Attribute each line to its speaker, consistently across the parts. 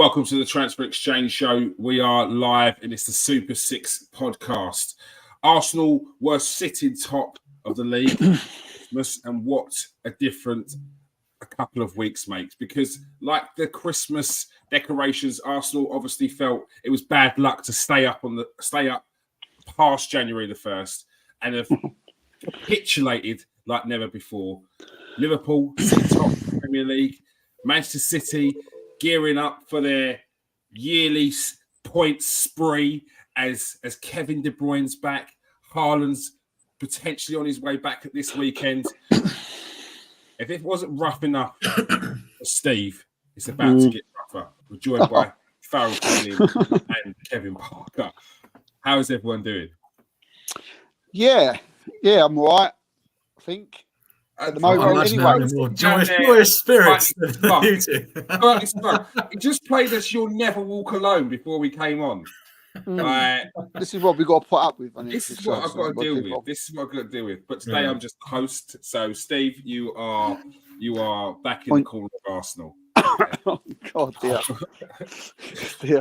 Speaker 1: Welcome to the Transfer Exchange Show. We are live and it's the Super 6 podcast. Arsenal were sitting top of the league, and what a difference a couple of weeks makes. Because like the Christmas decorations, Arsenal obviously felt it was bad luck to stay up past January the 1st and have capitulated like never before. Liverpool sit top of the Premier League. Manchester City gearing up for their yearly point spree as Kevin De Bruyne's back. Haaland's potentially on his way back at this weekend. If it wasn't rough enough for Steve, it's about to get rougher. We're joined by Farrell Kelly and Kevin Parker. How is everyone doing?
Speaker 2: Yeah, I'm all right, I think. At the moment,
Speaker 3: anyway. Joyous spirits.
Speaker 1: He just played us "You'll Never Walk Alone" before we came on.
Speaker 2: This is what we got to put up with.
Speaker 1: This is what I've got to deal with. But today I'm just the host. So, Steve, you are back in the corner of Arsenal.
Speaker 2: Oh God, dear.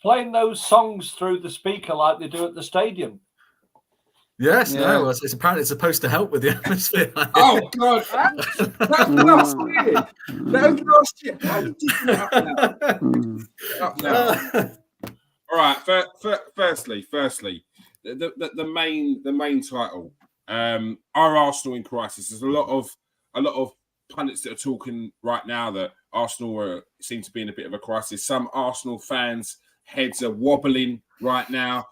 Speaker 4: Playing those songs through the speaker like they do at the stadium.
Speaker 3: Yes, no, it's apparently supposed to help with the atmosphere.
Speaker 1: Oh God, that was last year. Up now. All right. Firstly, the main title. Are Arsenal in crisis? There's a lot of pundits that are talking right now that Arsenal seem to be in a bit of a crisis. Some Arsenal fans' heads are wobbling right now.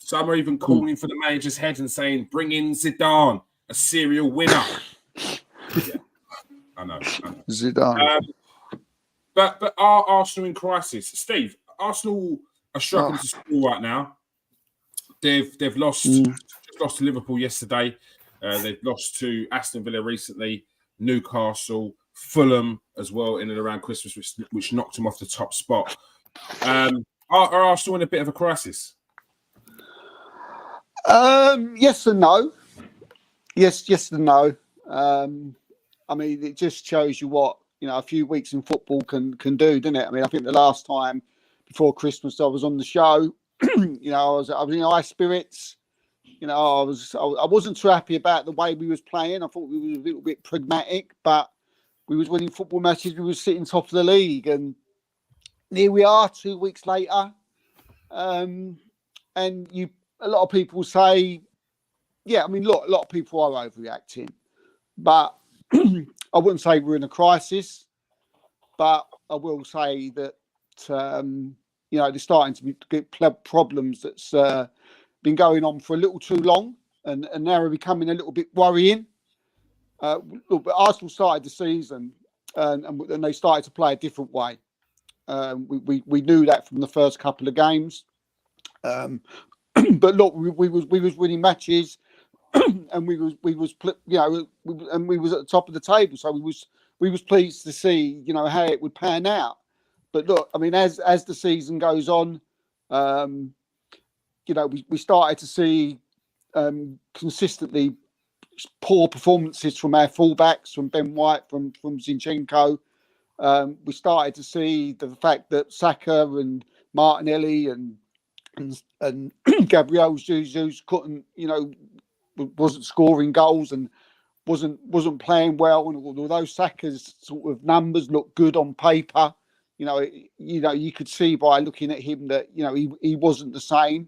Speaker 1: Some are even calling for the manager's head and saying, "Bring in Zidane, a serial winner." Yeah, I know.
Speaker 2: Zidane.
Speaker 1: But are Arsenal in crisis? Steve, Arsenal are struggling to score right now. They've lost to Liverpool yesterday. They've lost to Aston Villa recently, Newcastle, Fulham as well in and around Christmas, which knocked them off the top spot. Are Arsenal in a bit of a crisis?
Speaker 2: Yes and no. Yes and no. I mean, it just shows you what a few weeks in football can do, doesn't it? I mean, I think the last time before Christmas I was on the show, I was in high spirits. I wasn't too happy about the way we was playing. I thought we were a little bit pragmatic, but we was winning football matches. We was sitting top of the league, and here we are 2 weeks later. And a lot of people say, a lot of people are overreacting, but I wouldn't say we're in a crisis, but I will say that, they're starting to get problems that's been going on for a little too long and now are becoming a little bit worrying. But Arsenal started the season and they started to play a different way. We knew that from the first couple of games. But look, we was winning matches, and we was at the top of the table. So we was pleased to see how it would pan out. But look, I mean, as the season goes on, we started to see consistently poor performances from our fullbacks, from Ben White, from Zinchenko. We started to see the fact that Saka and Martinelli and Gabriel Jesus couldn't, wasn't scoring goals and wasn't playing well. And although Saka's sort of numbers look good on paper, you could see by looking at him that he wasn't the same.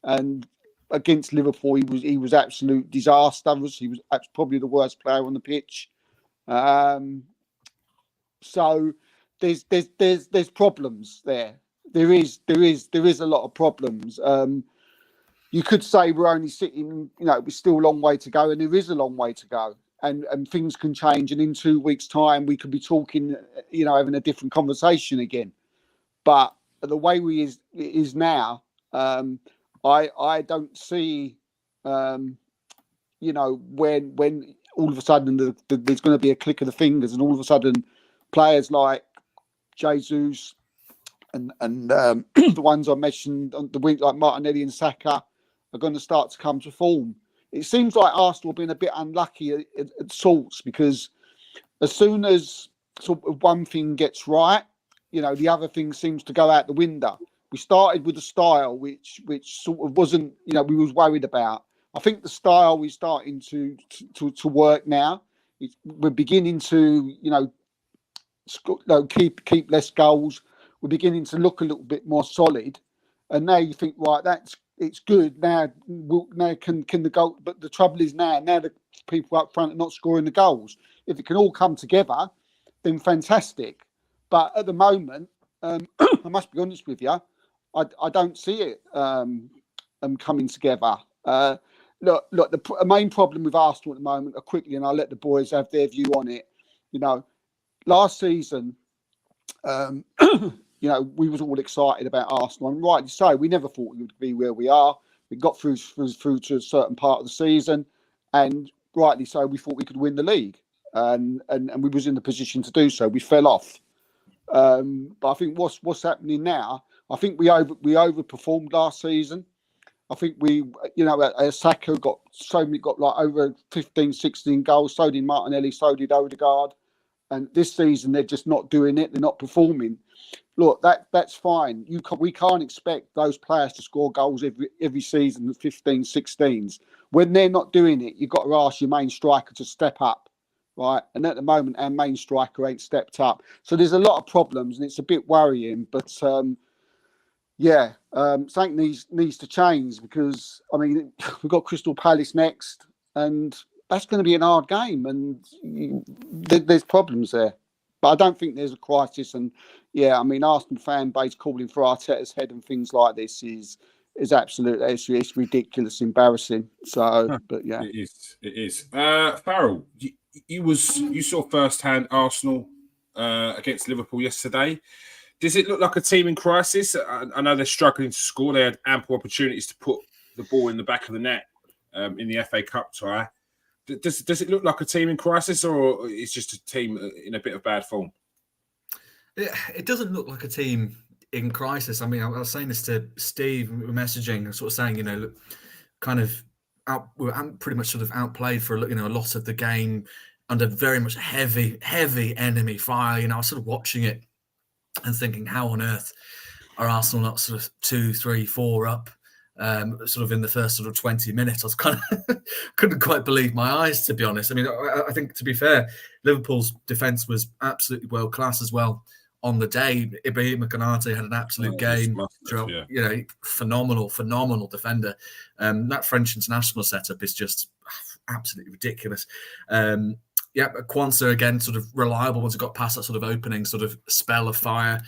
Speaker 2: And against Liverpool, he was absolute disaster. He was probably the worst player on the pitch. So there's problems there. There is a lot of problems. You could say we're only sitting, we're still a long way to go, and there is a long way to go, and things can change. And in 2 weeks' time, we could be talking, having a different conversation again. But the way it is now, I don't see, when all of a sudden there's going to be a click of the fingers, and all of a sudden players like Jesus and the ones I mentioned on the wing, like Martinelli and Saka, are going to start to come to form. It seems like Arsenal have been a bit unlucky at sorts, because as soon as sort of one thing gets right, the other thing seems to go out the window. We started with a style which sort of wasn't, we was worried about. I think the style is starting to work now. We're beginning to, keep less goals. We're beginning to look a little bit more solid. And now you think, right, it's good. Now can the goal? But the trouble is now the people up front are not scoring the goals. If it can all come together, then fantastic. But at the moment, I must be honest with you, I don't see it coming together. Look, the main problem with Arsenal at the moment, quickly, and I'll let the boys have their view on it. Last season, we was all excited about Arsenal, and rightly so. We never thought we would be where we are. We got through to a certain part of the season, and rightly so, we thought we could win the league, and we was in the position to do so. We fell off. But I think what's happening now, I think we overperformed last season. I think Saka got like over 15, 16 goals. So did Martinelli, so did Odegaard. And this season, they're just not doing it. They're not performing. Look, that's fine. We can't expect those players to score goals every season, 15, 16s. When they're not doing it, you've got to ask your main striker to step up. Right, and at the moment, our main striker ain't stepped up, so there's a lot of problems, and it's a bit worrying. But something needs to change, because we've got Crystal Palace next, and that's going to be an hard game, and there's problems there. But I don't think there's a crisis. And Arsenal fan base calling for Arteta's head and things like this is absolutely it's ridiculous, embarrassing. So, but yeah,
Speaker 1: it is. Farrell, you saw firsthand Arsenal against Liverpool yesterday. Does it look like a team in crisis? I know they're struggling to score. They had ample opportunities to put the ball in the back of the net in the FA Cup tie. Does it look like a team in crisis, or it's just a team in a bit of bad form?
Speaker 3: It doesn't look like a team in crisis. I was saying this to Steve, messaging, sort of saying, look, kind of we're pretty much sort of outplayed for a lot of the game, under very much heavy enemy fire. I was sort of watching it and thinking, how on earth are Arsenal not sort of 2, 3, 4 up, sort of in the first sort of 20 minutes? I was kind of couldn't quite believe my eyes, to be honest. I think, to be fair, Liverpool's defence was absolutely world class as well on the day. Ibrahim Konate had an absolute game. Phenomenal defender. That French international setup is just absolutely ridiculous. Kwanzaa again, sort of reliable once it got past that sort of opening sort of spell of fire.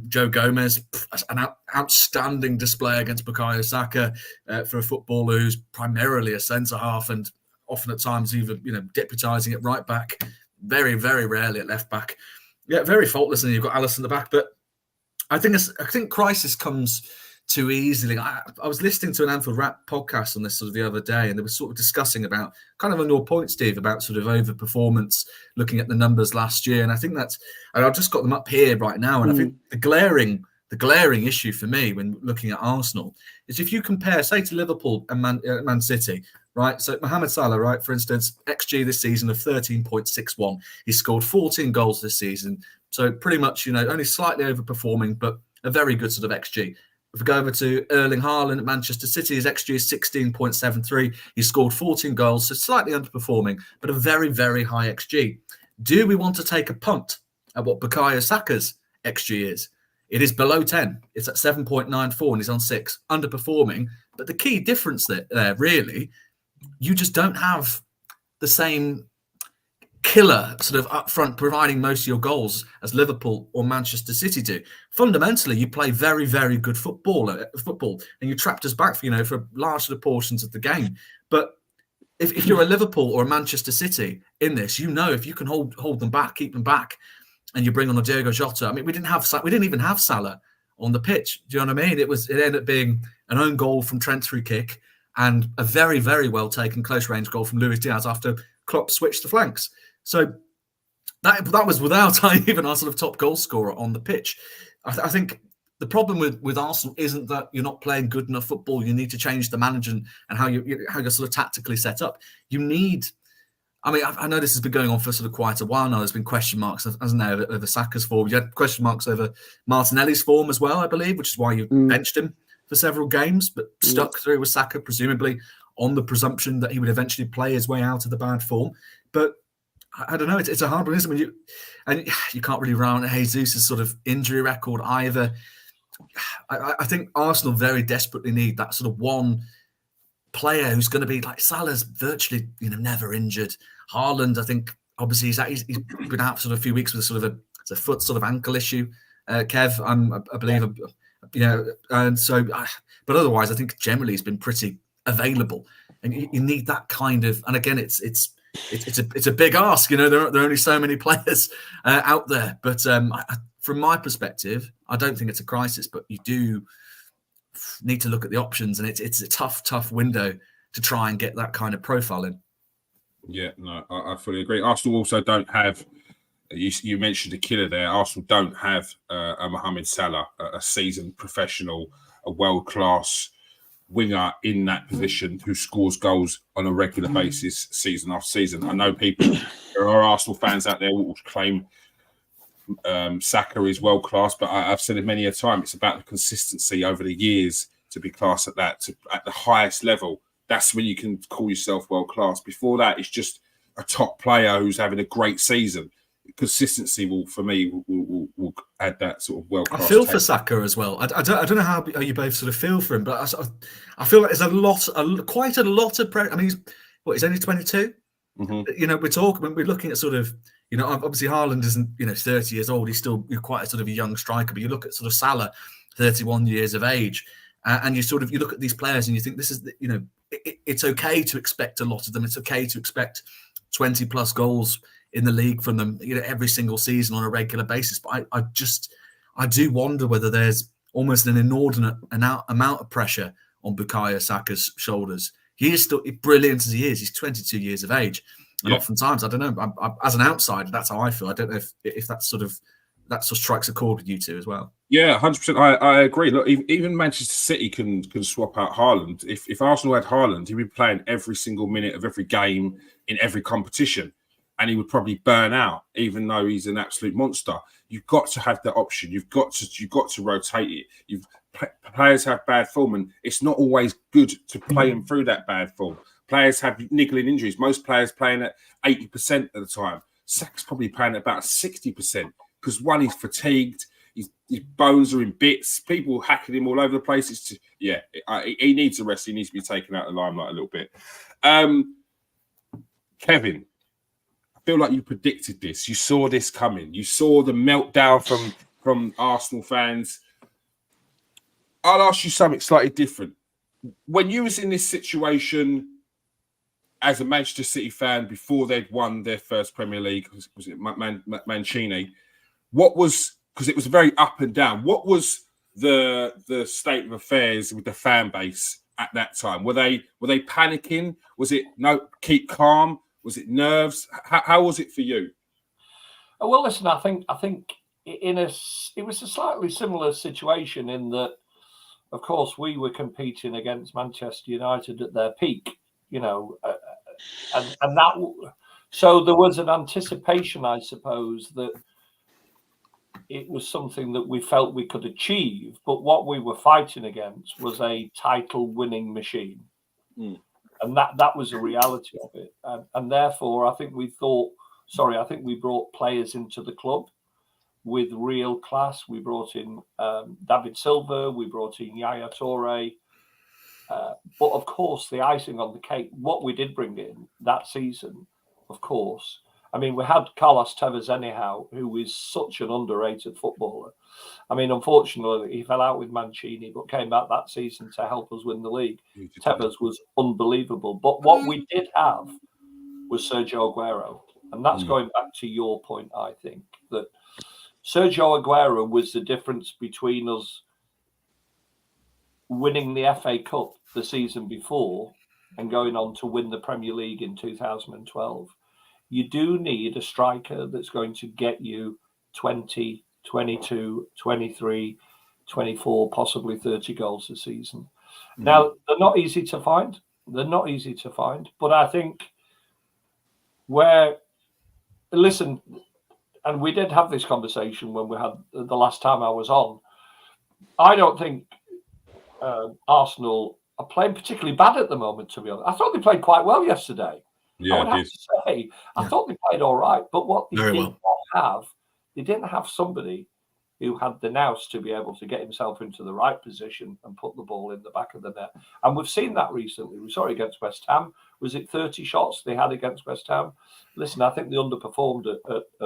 Speaker 3: Joe Gomez, an outstanding display against Bukayo Saka for a footballer who's primarily a centre half and often at times even deputising at right back, very, very rarely at left back. Yeah, very faultless, and you've got Alisson at the back. But I think crisis comes too easily. I was listening to an Anfield Rap podcast on this sort of the other day, and they were sort of discussing about, kind of on your point, Steve, about sort of overperformance, looking at the numbers last year. And I think and I've just got them up here right now. And I think the glaring issue for me when looking at Arsenal is if you compare, say, to Liverpool and Man City, right? So Mohamed Salah, right, for instance, XG this season of 13.61. He scored 14 goals this season. So pretty much, only slightly overperforming, but a very good sort of XG. If we go over to Erling Haaland at Manchester City, his XG is 16.73. He scored 14 goals, so slightly underperforming, but a very, very high XG. Do we want to take a punt at what Bukayo Saka's XG is? It is below 10. It's at 7.94 and he's on 6, underperforming. But the key difference there really, you just don't have the same killer sort of up front providing most of your goals as Liverpool or Manchester City do. Fundamentally, you play very, very good football, and you trapped us back for large sort of portions of the game. But if you're a Liverpool or a Manchester City in this, if you can hold them back, keep them back, and you bring on a Diogo Jota. We didn't even have Salah on the pitch. Do you know what I mean? It ended up being an own goal from Trent's free kick and a very, very well taken close range goal from Luis Diaz after Klopp switched the flanks. So that was without even our sort of top goal scorer on the pitch. I think the problem with Arsenal isn't that you're not playing good enough football. You need to change the manager and how you're sort of tactically set up. You need I mean, I know this has been going on for sort of quite a while now. There's been question marks, hasn't there, over Saka's form. You had question marks over Martinelli's form as well, I believe, which is why you benched him for several games, but stuck through with Saka, presumably on the presumption that he would eventually play his way out of the bad form. But I don't know. It's a hard one, isn't it? You can't really rely on Jesus' sort of injury record either. I think Arsenal very desperately need that sort of one player who's going to be like Salah's virtually, never injured. Haaland, I think, obviously he's been out for sort of a few weeks with sort of a foot sort of ankle issue. Kev, I believe, and so, but otherwise, I think generally he's been pretty available, and you need that kind of. And again, it's a big ask. There are only so many players out there, but from my perspective, I don't think it's a crisis, but you do need to look at the options, and it's a tough window to try and get that kind of profile in. Yeah,
Speaker 1: no, I fully agree. Arsenal also don't have, you mentioned a killer there, Arsenal don't have a Mohamed Salah, a seasoned professional, a world-class winger in that position who scores goals on a regular basis season after season. I know there are Arsenal fans out there who will claim Saka is world class, but I've said it many a time. It's about the consistency over the years to be classed at at the highest level. That's when you can call yourself world class. Before that, it's just a top player who's having a great season. Consistency will add that sort of world class.
Speaker 3: I feel for Saka as well. I don't know how you both sort of feel for him, but I feel like there's quite a lot of pressure. I mean, he's only 22. Mm-hmm. We're looking at sort of. Obviously Haaland isn't, 30 years old. He's still quite a sort of a young striker. But you look at sort of Salah, 31 years of age, and you look at these players and you think this is, it's okay to expect a lot of them. It's okay to expect 20 plus goals in the league from them, every single season on a regular basis. But I do wonder whether there's almost an inordinate amount of pressure on Bukayo Saka's shoulders. He is still brilliant as he is. He's 22 years of age. And oftentimes, I don't know, as an outsider, that's how I feel. I don't know if that sort of strikes a chord with you two as well.
Speaker 1: Yeah, 100%. I agree. Look, even Manchester City can swap out Haaland. If Arsenal had Haaland, he'd be playing every single minute of every game in every competition, and he would probably burn out, even though he's an absolute monster. You've got to have the option. You've got to rotate it. Players have bad form, and it's not always good to play them through that bad form. Players have niggling injuries. Most players playing at 80% of the time. Saka's probably playing at about 60% because one, he's fatigued. His bones are in bits. People hacking him all over the place. He needs a rest. He needs to be taken out of the limelight a little bit. Kevin, I feel like you predicted this. You saw this coming. You saw the meltdown from Arsenal fans. I'll ask you something slightly different. When you was in this situation as a Manchester City fan before they'd won their first Premier League, was it Mancini? Because it was very up and down. What was the state of affairs with the fan base at that time? Were they panicking? Was it no, keep calm? Was it nerves? How was it for you?
Speaker 4: Well, listen, I think it was a slightly similar situation in that, of course, we were competing against Manchester United at their peak, and that. So there was an anticipation, I suppose, that it was something that we felt we could achieve. But what we were fighting against was a title-winning machine, and that was the reality of it. And therefore, I think we brought players into the club with real class. We brought in David Silva, we brought in Yaya Toure. But of course, the icing on the cake, what we did bring in that season, of course, I mean, we had Carlos Tevez anyhow, who is such an underrated footballer. I mean, unfortunately, he fell out with Mancini, but came back that season to help us win the league. Tevez was unbelievable. But what we did have was Sergio Aguero. And that's going back to your point, I think, that Sergio Aguero was the difference between us winning the FA Cup the season before and going on to win the Premier League in 2012. You do need a striker that's going to get you 20, 22, 23, 24, possibly 30 goals a season. Now, they're not easy to find. But I think where, listen, and we did have this conversation when we had the last time I was on. I don't think Arsenal are playing particularly bad at the moment, to be honest. I thought they played quite well yesterday.
Speaker 1: Yeah,
Speaker 4: I would have to say, I thought they played all right. But what they they didn't have somebody who had the nous to be able to get himself into the right position and put the ball in the back of the net. And we've seen that recently. We saw it against West Ham. Was it 30 shots they had against West Ham? Listen, I think they underperformed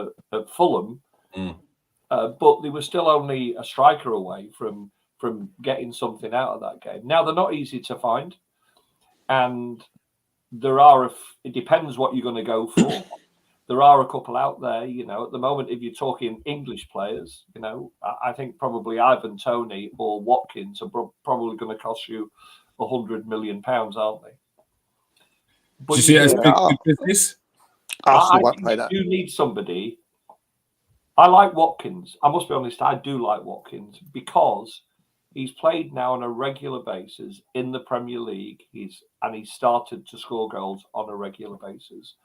Speaker 4: at Fulham, but they were still only a striker away from getting something out of that game. Now, they're not easy to find. And there are, it depends what you're going to go for. There are a couple out there, you know, at the moment, if you're talking English players, you know, I think probably Ivan Toney or Watkins are probably going to cost you £100 million, aren't they?
Speaker 1: But do you see it as big business?
Speaker 4: I think you need somebody. I like Watkins. I must be honest, I do like Watkins because he's played now on a regular basis in the Premier League. He's started to score goals on a regular basis.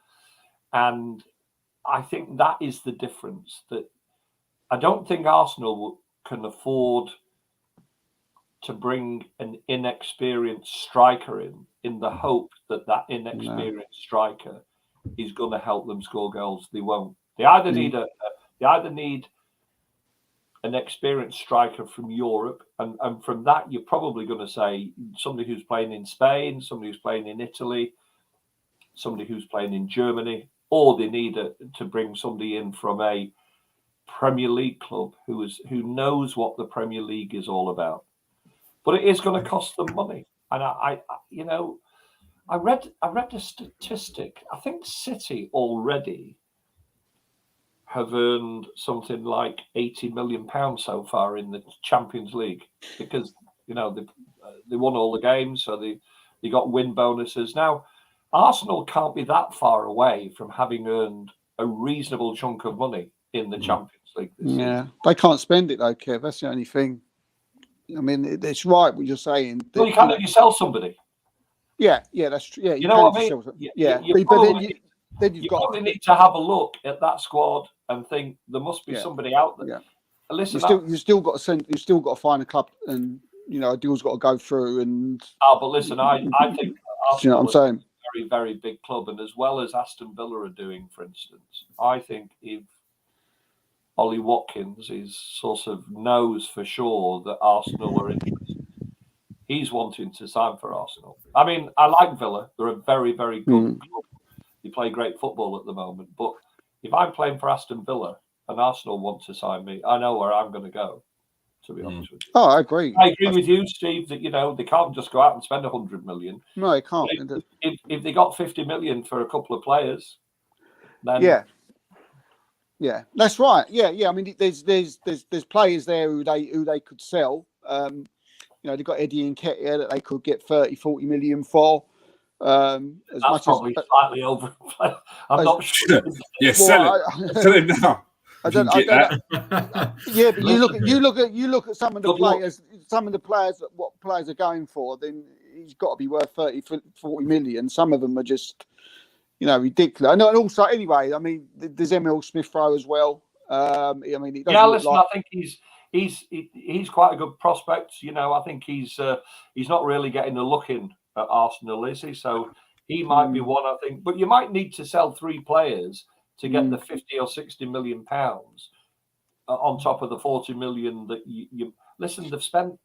Speaker 4: And I think that is the difference. That I don't think Arsenal can afford to bring an inexperienced striker in the hope that inexperienced striker is going to help them score goals. They won't. They either need an experienced striker from Europe, and from that you're probably going to say somebody who's playing in Spain, somebody who's playing in Italy, somebody who's playing in Germany. Or they need to bring somebody in from a Premier League club who knows what the Premier League is all about. But it is going to cost them money. And I read a statistic. I think City already have earned something like £80 million so far in the Champions League because you know they won all the games, so they got win bonuses now. Arsenal can't be that far away from having earned a reasonable chunk of money in the Champions League this season.
Speaker 2: They can't spend it though, Kev. That's the only thing. I mean, it's right what you're saying.
Speaker 4: Well, you can't let you sell somebody.
Speaker 2: Yeah, that's true. Yeah,
Speaker 4: you know what I mean?
Speaker 2: Then you've got
Speaker 4: probably need to have a look at that squad and think there must be somebody out there.
Speaker 2: Yeah.
Speaker 4: Listen,
Speaker 2: you've still got to find a club, and you know a deal's got to go through. And
Speaker 4: but listen, I think Arsenal,
Speaker 2: you know what I'm saying?
Speaker 4: Very, very big club, and as well as Aston Villa are doing, for instance, I think if Ollie Watkins is sort of knows for sure that Arsenal are interested, he's wanting to sign for Arsenal. I mean, I like Villa; they're a very, very good club. They play great football at the moment, but if I'm playing for Aston Villa and Arsenal want to sign me, I know where I'm going to go. To be honest with you.
Speaker 2: Oh, I agree.
Speaker 4: I agree with you, Steve, that, you know, they can't just go out and spend 100 million.
Speaker 2: No, they can't.
Speaker 4: If they got 50 million for a couple of players, then...
Speaker 2: Yeah, that's right. Yeah. I mean, there's players there who they could sell. You know, they've got Eddie Nketiah that they could get 30-40 million for.
Speaker 4: That's probably slightly over. I'm not sure.
Speaker 1: Yeah, sell it. Sell it now.
Speaker 2: I don't yeah, but you look at some of the players. Some of the players, what players are going for, then he's got to be worth 30-40 million. Some of them are just, you know, ridiculous. And also, anyway, I mean, there's Emil Smith-Rowe as well. I mean, he doesn't
Speaker 4: listen, I think he's quite a good prospect. You know, I think he's not really getting a look in at Arsenal, is he? So he might be one, I think. But you might need to sell 3 players to get the 50 or 60 million pounds on top of the 40 million that you listen. They've spent.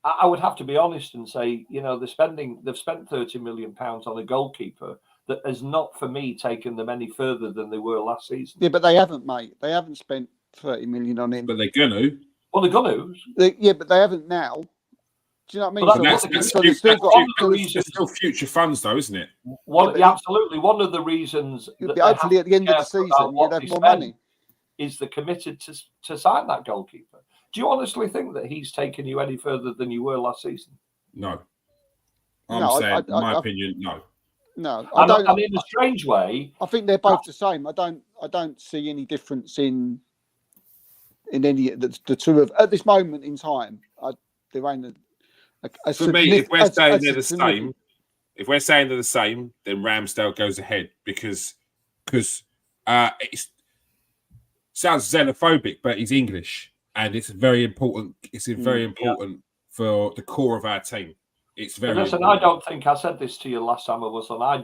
Speaker 4: I would have to be honest and say, you know, they've spent 30 million pounds on a goalkeeper that has not, for me, taken them any further than they were last season.
Speaker 2: Yeah, but they haven't, mate. They haven't spent 30 million on him.
Speaker 1: But they're gonna.
Speaker 4: Well, they're gonna.
Speaker 2: Yeah, but they haven't now. Do you know what I
Speaker 1: mean? There's still future funds, though, isn't it?
Speaker 4: Absolutely. One of the reasons
Speaker 2: that hopefully at the end of the season you'd have more money
Speaker 4: is they're committed to sign that goalkeeper. Do you honestly think that he's taken you any further than you were last season?
Speaker 1: No. I'm saying, in my opinion, no.
Speaker 2: No,
Speaker 4: and in a strange way,
Speaker 2: I think they're both the same. I don't see any difference in any the two of at this moment in time. There ain't
Speaker 1: for me, if we're saying they're the same, then Ramsdale goes ahead because because it sounds xenophobic, but he's English, and it's very important. It's very important for the core of our team. It's very.
Speaker 4: Listen,
Speaker 1: important.
Speaker 4: I don't think I said this to you last time I was on. I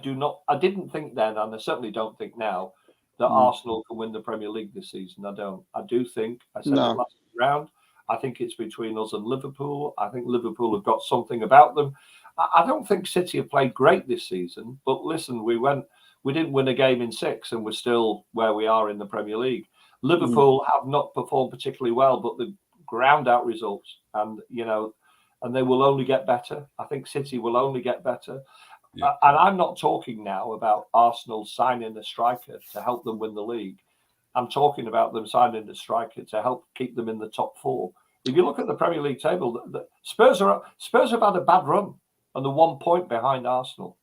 Speaker 4: didn't think then, and I certainly don't think now, that Arsenal can win the Premier League this season. I don't. I do think I said it last round. I think it's between us and Liverpool. I think Liverpool have got something about them. I don't think City have played great this season. But listen, we didn't win a game in 6, and we're still where we are in the Premier League. Liverpool have not performed particularly well, but the ground out results, and and they will only get better. I think City will only get better. Yeah. And I'm not talking now about Arsenal signing a striker to help them win the league. I'm talking about them signing a striker to help keep them in the top 4. If you look at the Premier League table, the Spurs have had a bad run, and they're 1 point behind Arsenal.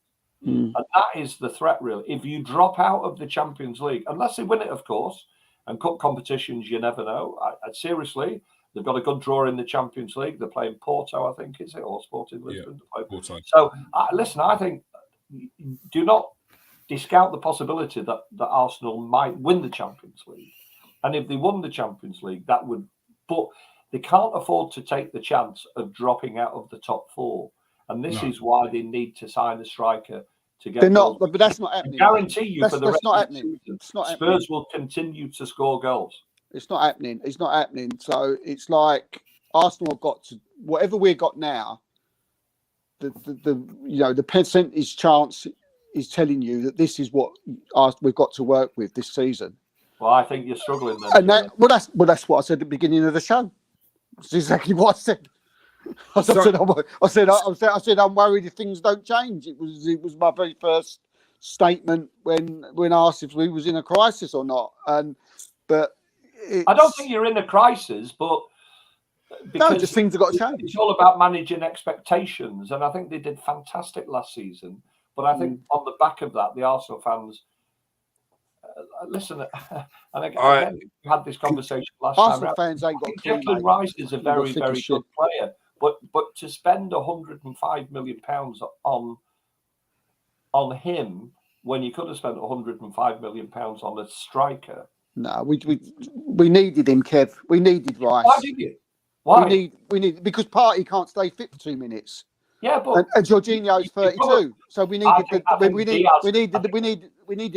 Speaker 4: And that is the threat, really. If you drop out of the Champions League, unless they win it, of course, and cup competitions, you never know. Seriously, they've got a good draw in the Champions League. They're playing Porto, I think, is it? Or Sporting Lisbon. Yeah, Porto. So, listen, I think do not discount the possibility that Arsenal might win the Champions League. And if they won the Champions League, that would... But they can't afford to take the chance of dropping out of the top 4. And this is why they need to sign a striker to get...
Speaker 2: They're not, but that's not happening.
Speaker 4: I guarantee you for the rest of the season,
Speaker 2: it's not
Speaker 4: Spurs will continue to score goals.
Speaker 2: It's not happening. It's not happening. So it's like Arsenal have got to... Whatever we've got now, the percentage chance is telling you that this is what we've got to work with this season.
Speaker 4: Well, I think you're struggling then.
Speaker 2: And that's what I said at the beginning of the show. That's exactly what I said. I said I'm worried if things don't change. It was my very first statement when asked if we was in a crisis or not. But
Speaker 4: I don't think you're in a crisis, but
Speaker 2: just things have got to change.
Speaker 4: It's all about managing expectations, and I think they did fantastic last season. But I think on the back of that, the Arsenal fans listen. And again, we had this conversation last
Speaker 2: Arsenal
Speaker 4: time.
Speaker 2: Fans ain't got
Speaker 4: Declan Rice is a very, very good player, but to spend £105 million on him when you could have spent £105 million on a striker.
Speaker 2: No, we needed him, Kev. We needed Rice.
Speaker 4: Why did you? Why?
Speaker 2: We need because Partey can't stay fit for 2 minutes.
Speaker 4: Yeah, but
Speaker 2: and Jorginho's 32, so we needed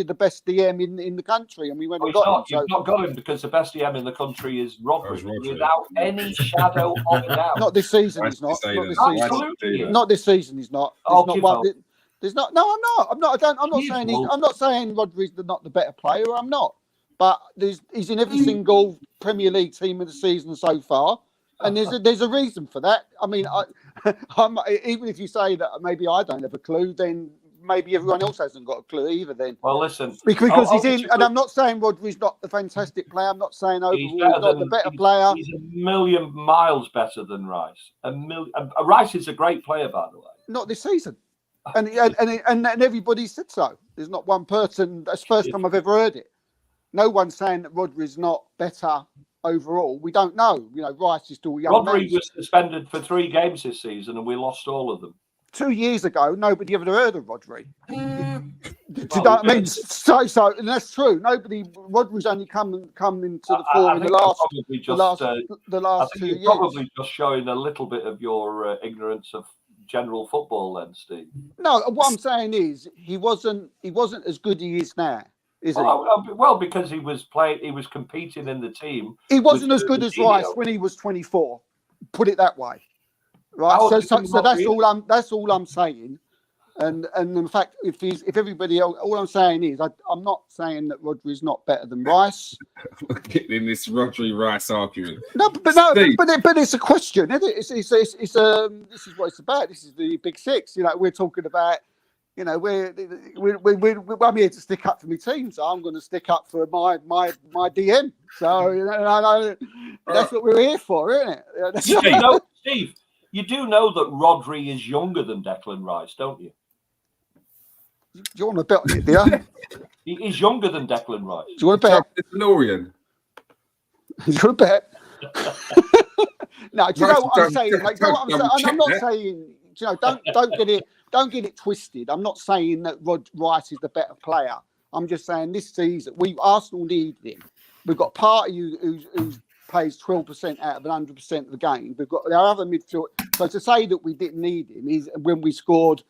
Speaker 2: the best DM in the country, and we went and got him.
Speaker 4: You've not got him because the best DM in the country is Rodri, without any shadow of a doubt.
Speaker 2: Not this season, he's not. Not this season, he's not. There's not. No, I'm not. I'm not saying Rodri's not the better player. I'm not. But he's in every single Premier League team of the season so far. And there's a reason for that. I mean, I'm, even if you say that maybe I don't have a clue, then maybe everyone else hasn't got a clue either. Then,
Speaker 4: well, listen,
Speaker 2: because he's in, and I'm not saying Rodri's not a fantastic player. I'm not saying overall he's not the better player.
Speaker 4: He's a million miles better than Rice. Rice is a great player, by the way.
Speaker 2: Not this season, and everybody said so. There's not one person. That's the first time I've ever heard it. No one's saying that Rodri's not better. Overall, we don't know. Rice is still young.
Speaker 4: Rodri was suspended for 3 games this season, and we lost all of them.
Speaker 2: 2 years ago, nobody ever heard of Rodri. Do you know what I mean? So, and that's true. Rodri's only come into the fore in the last 2 years.
Speaker 4: Probably just showing a little bit of your ignorance of general football, then, Steve.
Speaker 2: No, what I'm saying is he wasn't as good as he is now.
Speaker 4: Well, because he was competing in the team.
Speaker 2: He wasn't as good as Rice when he was 24. Put it that way, right? So that's all I'm saying. And in fact, if everybody else, all I'm saying is I'm not saying that Rodri's not better than Rice.
Speaker 1: Getting in this Rodri Rice argument.
Speaker 2: But it's a question, isn't it? This is what it's about. This is the Big Six. We're talking about. I'm here to stick up for my team, so I'm going to stick up for my DM. So that's what we're here for, isn't it?
Speaker 4: Steve, you do know that Rodri is younger than Declan Rice, don't you?
Speaker 2: Do you want to bet on it, do you?
Speaker 4: He's younger than Declan Rice.
Speaker 2: Do you want to bet?
Speaker 1: DeLorean.
Speaker 2: Do you want to bet? No, do you know what I'm saying? I'm not saying. Don't get it twisted. I'm not saying that Rice is the better player. I'm just saying this season, Arsenal need him. We've got Partey who plays 12% out of 100% of the game. We've got our other midfield. So to say that we didn't need him is when we scored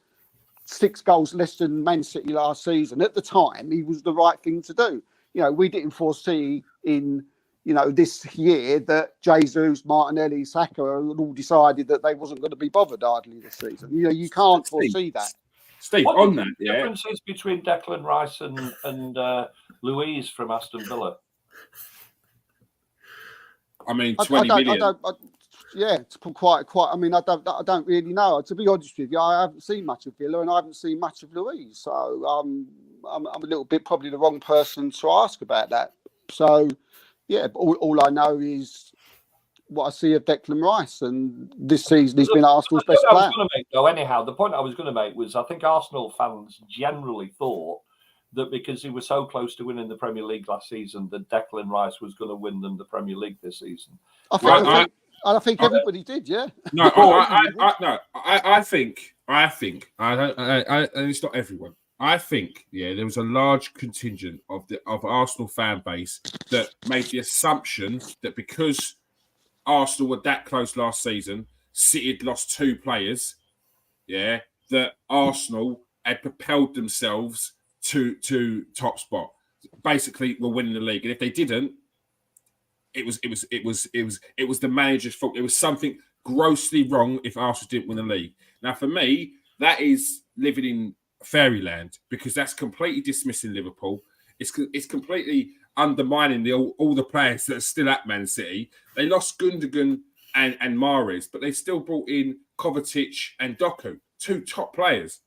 Speaker 2: 6 goals less than Man City last season. At the time, he was the right thing to do. We didn't foresee in this year that Jesus, Martinelli, Saka all decided that they wasn't going to be bothered hardly this season. You can't foresee that.
Speaker 1: Steve,
Speaker 4: what
Speaker 1: on
Speaker 4: do
Speaker 1: that,
Speaker 4: the differences between Declan Rice and Louise from Aston Villa?
Speaker 1: I mean, 20 million.
Speaker 2: It's quite. I mean, I don't really know. To be honest with you, I haven't seen much of Villa and I haven't seen much of Louise. So I'm a little bit probably the wrong person to ask about that. So, yeah, all I know is what I see of Declan Rice, and this season he's been Arsenal's best player.
Speaker 4: The point I was going to make was I think Arsenal fans generally thought that because he was so close to winning the Premier League last season, that Declan Rice was going to win them the Premier League this season.
Speaker 2: I think everybody did, yeah.
Speaker 1: No, I think, and it's not everyone. I think, there was a large contingent of Arsenal fan base that made the assumption that because Arsenal were that close last season, City had lost 2 players, that Arsenal had propelled themselves to top spot. Basically, were winning the league, and if they didn't, it was the manager's fault. It was something grossly wrong if Arsenal didn't win the league. Now, for me, that is living in fairyland, because that's completely dismissing Liverpool. It's completely undermining all the players that are still at Man City. They lost Gundogan and Mahrez, but they still brought in Kovacic and Doku, 2 top players.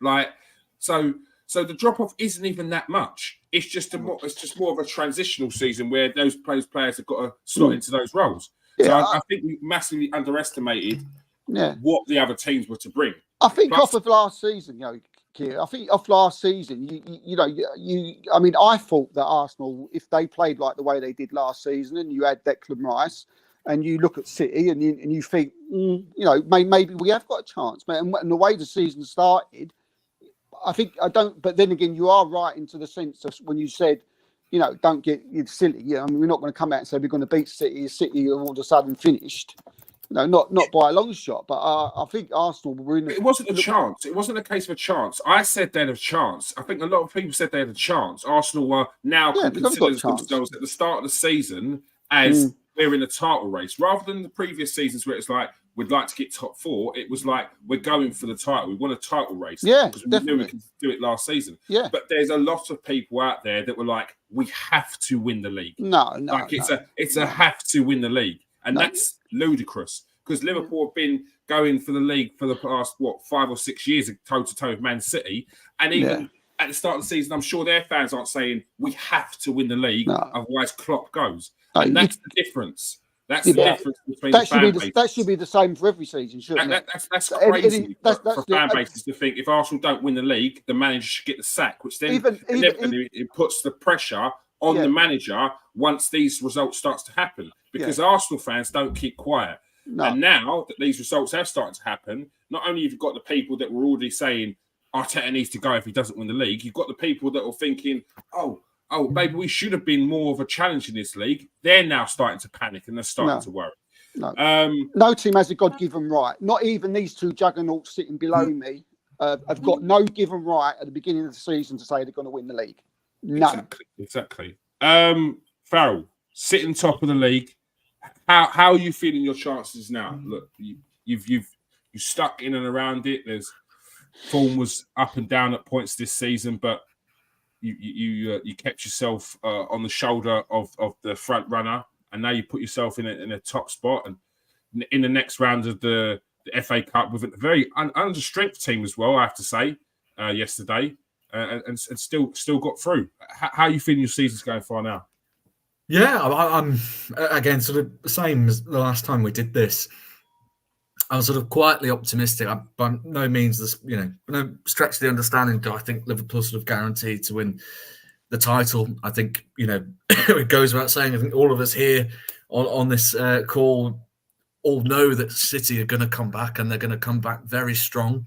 Speaker 1: So the drop off isn't even that much. It's just more of a transitional season where those players have got to slot into those roles. So I think we massively underestimated what the other teams were to bring.
Speaker 2: I think off of last season, Keir, I think off last season, I thought that Arsenal, if they played like the way they did last season, and you had Declan Rice, and you look at City, and you think, maybe we have got a chance, man. And the way the season started, but then again, you are right into the sense of when you said, don't get silly. We're not going to come out and say we're going to beat City. City all of a sudden finished. Not by a long shot, but I think Arsenal were in.
Speaker 1: It wasn't a chance. It wasn't a case of a chance. I said they had a chance. I think a lot of people said they had a chance. Arsenal were now considered themselves at the start of the season as we're in a title race, rather than the previous seasons where it's like we'd like to get top 4. It was like we're going for the title. We want a title race.
Speaker 2: Yeah,
Speaker 1: because we knew we could do it last season.
Speaker 2: Yeah,
Speaker 1: but there's a lot of people out there that were like, we have to win the league. It's a have to win the league. And that's ludicrous, because Liverpool have been going for the league for the past, 5 or 6 years, toe-to-toe with Man City. And even at the start of the season, I'm sure their fans aren't saying, we have to win the league, otherwise Klopp goes. And that's the difference. That's the difference between the fan bases.
Speaker 2: That should be the same for every season, shouldn't it?
Speaker 1: That's crazy for fan bases to think if Arsenal don't win the league, the manager should get the sack, which then it puts the pressure on the manager once these results starts to happen, because Arsenal fans don't keep quiet. And now that these results have started to happen, not only have you got the people that were already saying Arteta needs to go if he doesn't win the league, you've got the people that are thinking, oh, maybe we should have been more of a challenge in this league. They're now starting to panic and they're starting to worry.
Speaker 2: No team has a God-given right. Not even these 2 juggernauts sitting below me have got no given right at the beginning of the season to say they're going to win the league. None.
Speaker 1: Exactly. Farrell, sitting top of the league. How are you feeling your chances now? Look, you stuck in and around it. There's form was up and down at points this season, but you kept yourself on the shoulder of the front runner, and now you put yourself in a top spot. And in the next round of the FA Cup with a very under strength team as well, I have to say, yesterday, and still got through. How are you feeling your season's going far now?
Speaker 3: Yeah, I'm again sort of the same as the last time we did this. I was sort of quietly optimistic. By no means, no stretch of the understanding do I think Liverpool sort of guaranteed to win the title. I think, it goes without saying, I think all of us here on this call all know that City are going to come back, and they're going to come back very strong.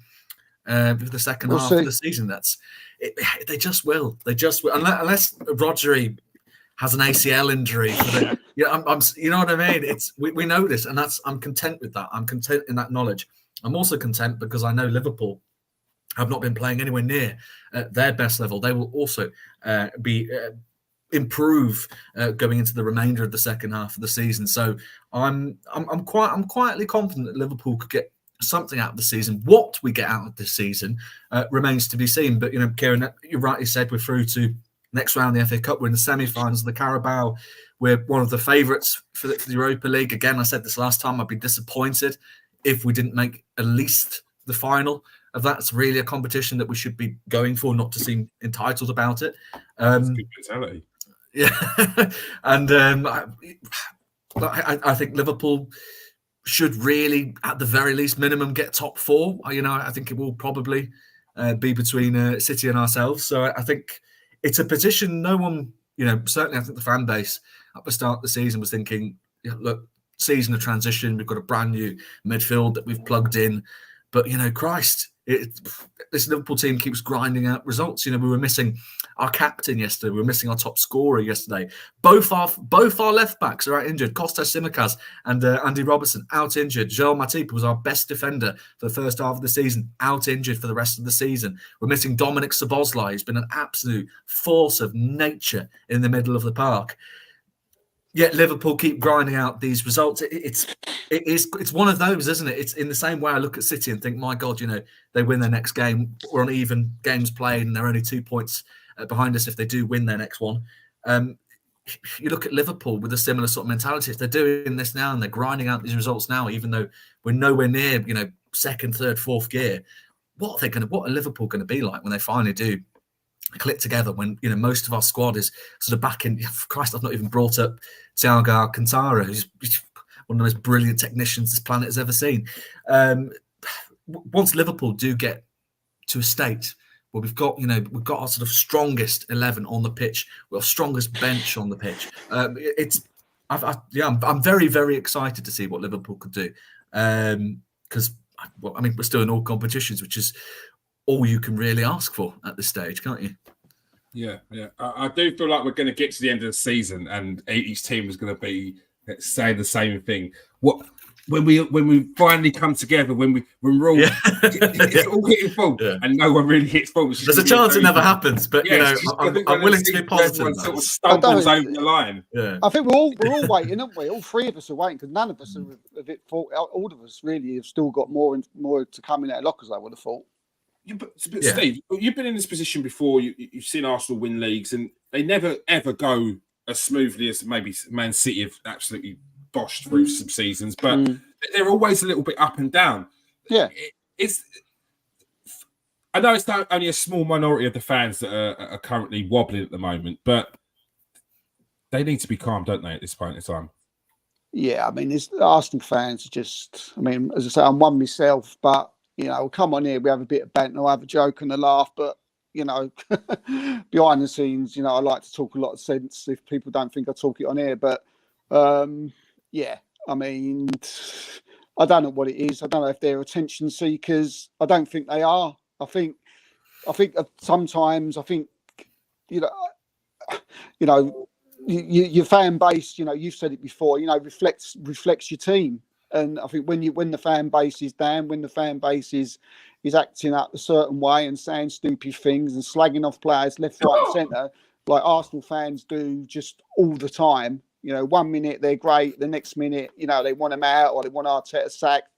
Speaker 3: for the second
Speaker 2: We'll
Speaker 3: half
Speaker 2: see.
Speaker 3: of the season. They just will. They just will. Unless Rodri has an ACL injury. I'm you know what I mean? We know this, and I'm content with that. I'm content in that knowledge. I'm also content because I know Liverpool have not been playing anywhere near their best level. They will also improve going into the remainder of the second half of the season. So I'm quietly confident that Liverpool could get something out of the season. What we get out of this season remains to be seen. But Kieran, you rightly said we're through to next round of the FA Cup. We're in the semi-finals of the Carabao. We're one of the favourites for the Europa League. Again, I said this last time. I'd be disappointed if we didn't make at least the final of that. It's really a competition that we should be going for, not to seem entitled about it.
Speaker 1: That's good mentality.
Speaker 3: Yeah, and I think Liverpool should really, at the very least, minimum get top four. I think it will probably be between City and ourselves. So I think it's a position no one, certainly I think the fan base at the start of the season was thinking, look, season of transition, we've got a brand new midfield that we've plugged in. But, Christ, this Liverpool team keeps grinding out results. We were missing our captain yesterday. We were missing our top scorer yesterday. Both our left backs are out injured. Kostas Tsimikas and Andy Robertson out injured. Joel Matip was our best defender for the first half of the season, out injured for the rest of the season. We're missing Dominic Szoboszlai, who's been an absolute force of nature in the middle of the park. Yet Liverpool keep grinding out these results. It's one of those, isn't it? It's in the same way I look at City and think, my God, they win their next game. We're on even games played, and they're only 2 points behind us if they do win their next one. You look at Liverpool with a similar sort of mentality. If they're doing this now and they're grinding out these results now, even though we're nowhere near, second, third, fourth gear, what are Liverpool going to be like when they finally do click together, when most of our squad is sort of back in? Christ, I've not even brought up Thiago Alcantara, who's one of the most brilliant technicians this planet has ever seen. Once Liverpool do get to a state where we've got our sort of strongest 11 on the pitch, we've got strongest bench on the pitch. I'm very, very excited to see what Liverpool could do, because we're still in all competitions, which is all you can really ask for at this stage, can't you?
Speaker 1: Yeah. I do feel like we're going to get to the end of the season and each team is going to be saying the same thing. When we finally come together, when we're all it's all hitting full, and no one really hits full.
Speaker 3: There's a chance it never happens, but I'm willing to be positive.
Speaker 1: Everyone sort of stumbles over the line.
Speaker 2: Yeah. I think we're all waiting, aren't we? All three of us are waiting, because none of us are a bit full. All of us really have still got more to come in our lockers, I would have thought.
Speaker 1: But Steve, you've been in this position before. You've seen Arsenal win leagues, and they never ever go as smoothly as maybe Man City have absolutely boshed through some seasons. But they're always a little bit up and down.
Speaker 2: Yeah,
Speaker 1: I know it's only a small minority of the fans that are currently wobbling at the moment, but they need to be calm, don't they, at this point in time?
Speaker 2: Yeah, it's Arsenal fans are just. As I say, I'm one myself, but. Come on here, we have a bit of banter, I have a joke and a laugh, but, behind the scenes, I like to talk a lot of sense if people don't think I talk it on air. But, I don't know what it is. I don't know if they're attention seekers. I don't think they are. I think sometimes, your fan base, you've said it before, reflects your team. And I think when the fan base is down, when the fan base is acting up a certain way and saying stupid things and slagging off players left, right, and centre, like Arsenal fans do just all the time. 1 minute they're great, the next minute, they want them out or they want Arteta sacked.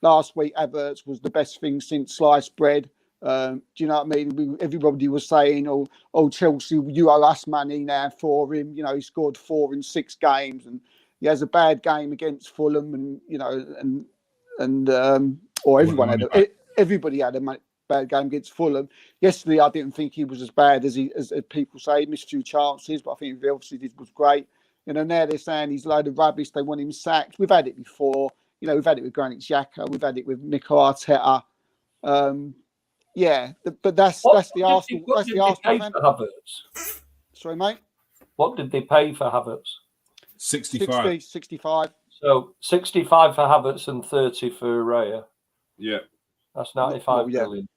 Speaker 2: Last week, Havertz was the best thing since sliced bread. Do you know what I mean? Everybody was saying, "Oh, Chelsea, you owe us money now for him." He scored 4 in 6 games, and he has a bad game against Fulham, and everybody had a bad game against Fulham. Yesterday, I didn't think he was as bad as people say. He missed 2 chances, but I think he obviously did was great. Now they're saying he's a load of rubbish. They want him sacked. We've had it before. We've had it with Granit Xhaka. We've had it with Mikel Arteta. But that's the Arsenal. That's the Arsenal fan. Sorry, mate.
Speaker 4: What did they pay for Havertz?
Speaker 1: 65.
Speaker 2: 65.
Speaker 4: So 65 for Havertz and 30 for Raya.
Speaker 1: Yeah.
Speaker 4: That's 95 million.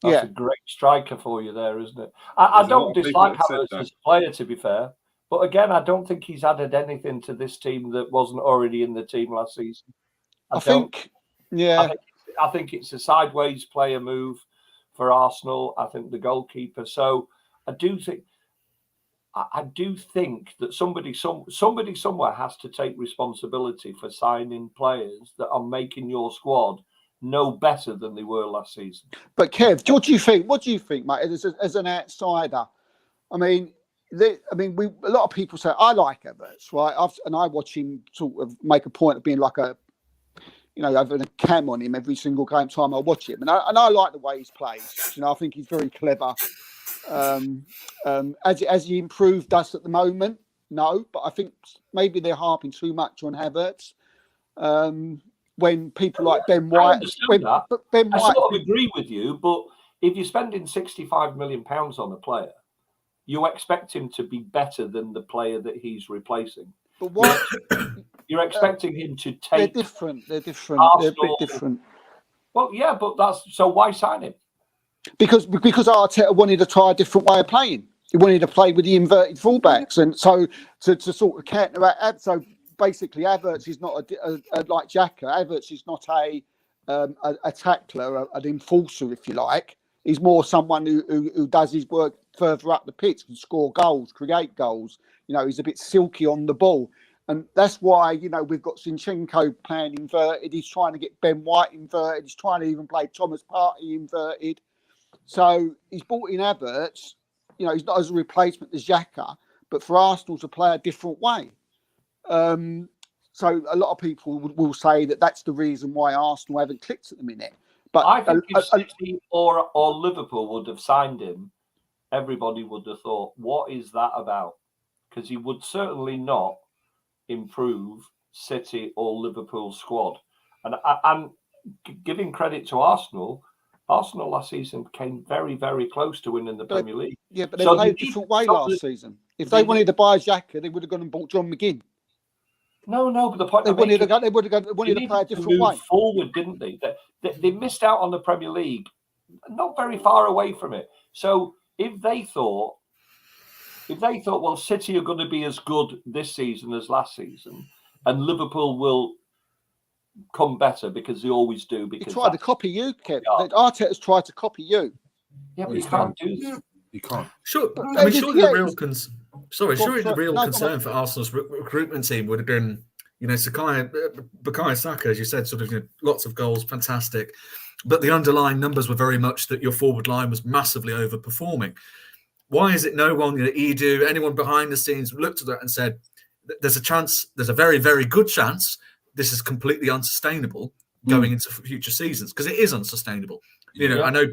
Speaker 4: That's a great striker for you there, isn't it? I don't dislike Havertz as a player, to be fair. But again, I don't think he's added anything to this team that wasn't already in the team last season. I think it's a sideways player move for Arsenal. I think the goalkeeper. So I do think that somebody somewhere has to take responsibility for signing players that are making your squad no better than they were last season.
Speaker 2: But Kev, what do you think? What do you think, mate? As an outsider, I mean, a lot of people say I like Havertz, right? I watch him sort of make a point of being like having a cam on him every single time I watch him, and I like the way he's played. I think he's very clever. Has he improved us at the moment? No, but I think maybe they're harping too much on Havertz. When people like Ben White,
Speaker 4: I sort of agree with you, but if you're spending £65 million on a player, you expect him to be better than the player that he's replacing.
Speaker 2: But what
Speaker 4: you're expecting him to take?
Speaker 2: They're different.
Speaker 4: Arsenal,
Speaker 2: they're a bit different.
Speaker 4: Well, yeah, but so why sign him?
Speaker 2: Because Arteta wanted to try a different way of playing. He wanted to play with the inverted fullbacks, and so to sort of counteract. So basically, Havertz is not like Xhaka. Havertz is not a tackler, an enforcer, if you like. He's more someone who does his work further up the pitch, can score goals, create goals. He's a bit silky on the ball. And that's why, we've got Zinchenko playing inverted. He's trying to get Ben White inverted. He's trying to even play Thomas Partey inverted. So he's brought in Havertz. He's not as a replacement as Xhaka, but for Arsenal to play a different way. So a lot of people will say that that's the reason why Arsenal haven't clicked at the minute. But
Speaker 4: I think if City or Liverpool would have signed him, everybody would have thought, what is that about? Because he would certainly not improve City or Liverpool's squad. And I'm giving credit to Arsenal. Arsenal last season came very, very close to winning the Premier League.
Speaker 2: Yeah, but they played a different way last season. If they wanted to buy Xhaka, they would have gone and bought John McGinn.
Speaker 4: No, but the point
Speaker 2: they wanted to play a different way
Speaker 4: forward, didn't they? They missed out on the Premier League, not very far away from it. So if they thought, well, City are going to be as good this season as last season, and Liverpool will come better because they always do. Because
Speaker 2: he tried to copy you, Kev. Arteta's tried to copy you.
Speaker 4: Yeah, but you can't do that.
Speaker 1: You can't.
Speaker 3: Sure. I mean, surely the real concern for Arsenal's recruitment team would have been, Bukayo Saka, as you said, sort of lots of goals, fantastic. But the underlying numbers were very much that your forward line was massively overperforming. Why is it no one, Edu, anyone behind the scenes looked at that and said, there's a very, very good chance this is completely unsustainable going into future seasons, because it is unsustainable. I know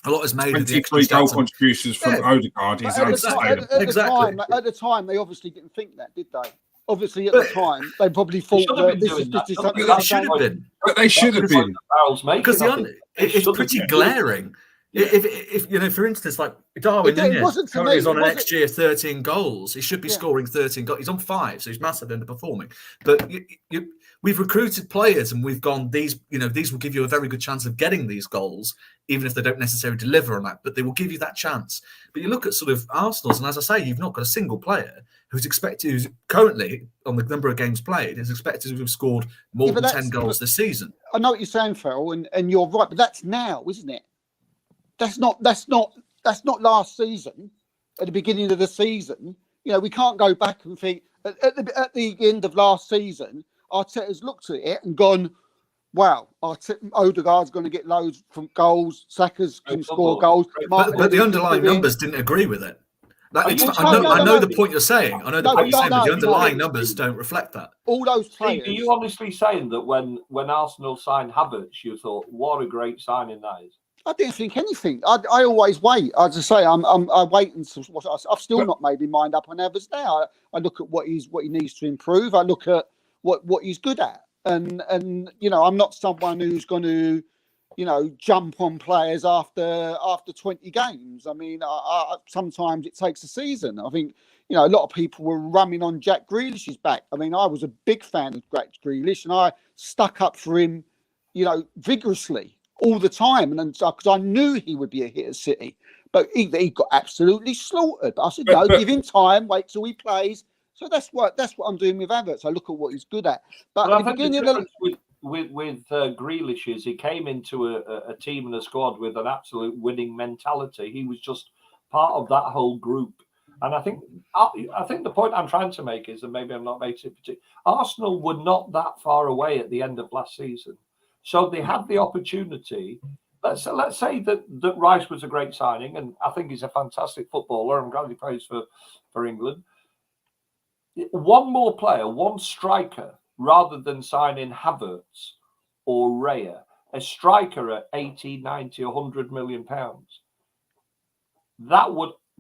Speaker 3: a lot is made of the
Speaker 1: 23 goal contributions from Odegaard is unsustainable.
Speaker 2: At the time, they obviously didn't think that, did they? Obviously, at the time, they probably thought that this is something
Speaker 3: that should have been.
Speaker 1: But they should have been.
Speaker 3: Because it's pretty glaring. If for instance, like Darwin Núñez currently is on an XG of 13 goals. He should be scoring 13 goals. He's on 5, so he's massively underperforming. But we've recruited players and we've gone, these will give you a very good chance of getting these goals, even if they don't necessarily deliver on that, but they will give you that chance. But you look at sort of Arsenal's, and as I say, you've not got a single player who's currently, on the number of games played, is expected to have scored more than 10 goals this season.
Speaker 2: I know what you're saying, Farrell, and you're right, but that's now, isn't it? That's not last season. At the beginning of the season, we can't go back and think at the end of last season, Arteta's looked at it and gone, "Wow, Odegaard's going to get loads from goals. Saka's can score goals."
Speaker 3: But the underlying numbers didn't agree with it. I know the point you're saying. I know the point you're saying, but the underlying numbers don't reflect that.
Speaker 2: All those players.
Speaker 4: Steve, are you honestly saying that when Arsenal signed Havertz, you thought, "What a great signing that is"?
Speaker 2: I didn't think anything. I always wait. As I say, I wait until I've still not made my mind up on Havertz now. I look at what he needs to improve. I look at what he's good at, and I'm not someone who's going to jump on players after 20 games. I mean, sometimes it takes a season. I think a lot of people were rumming on Jack Grealish's back. I mean, I was a big fan of Jack Grealish, and I stuck up for him, vigorously. all the time, and because I knew he would be a hit at City, but he got absolutely slaughtered. But I said, no, give him time, wait till he plays. So that's what I'm doing with Havertz. I look at what he's good at. But
Speaker 4: I think the difference with Grealish is he came into a team and a squad with an absolute winning mentality. He was just part of that whole group. And I think the point I'm trying to make is, and maybe I'm not making it particular, Arsenal were not that far away at the end of last season. So they had the opportunity. Let's say that Rice was a great signing, and I think he's a fantastic footballer. I'm glad he plays for England. One more player, one striker, rather than signing Havertz or Raya, a striker at 80, 90, 100 million pounds.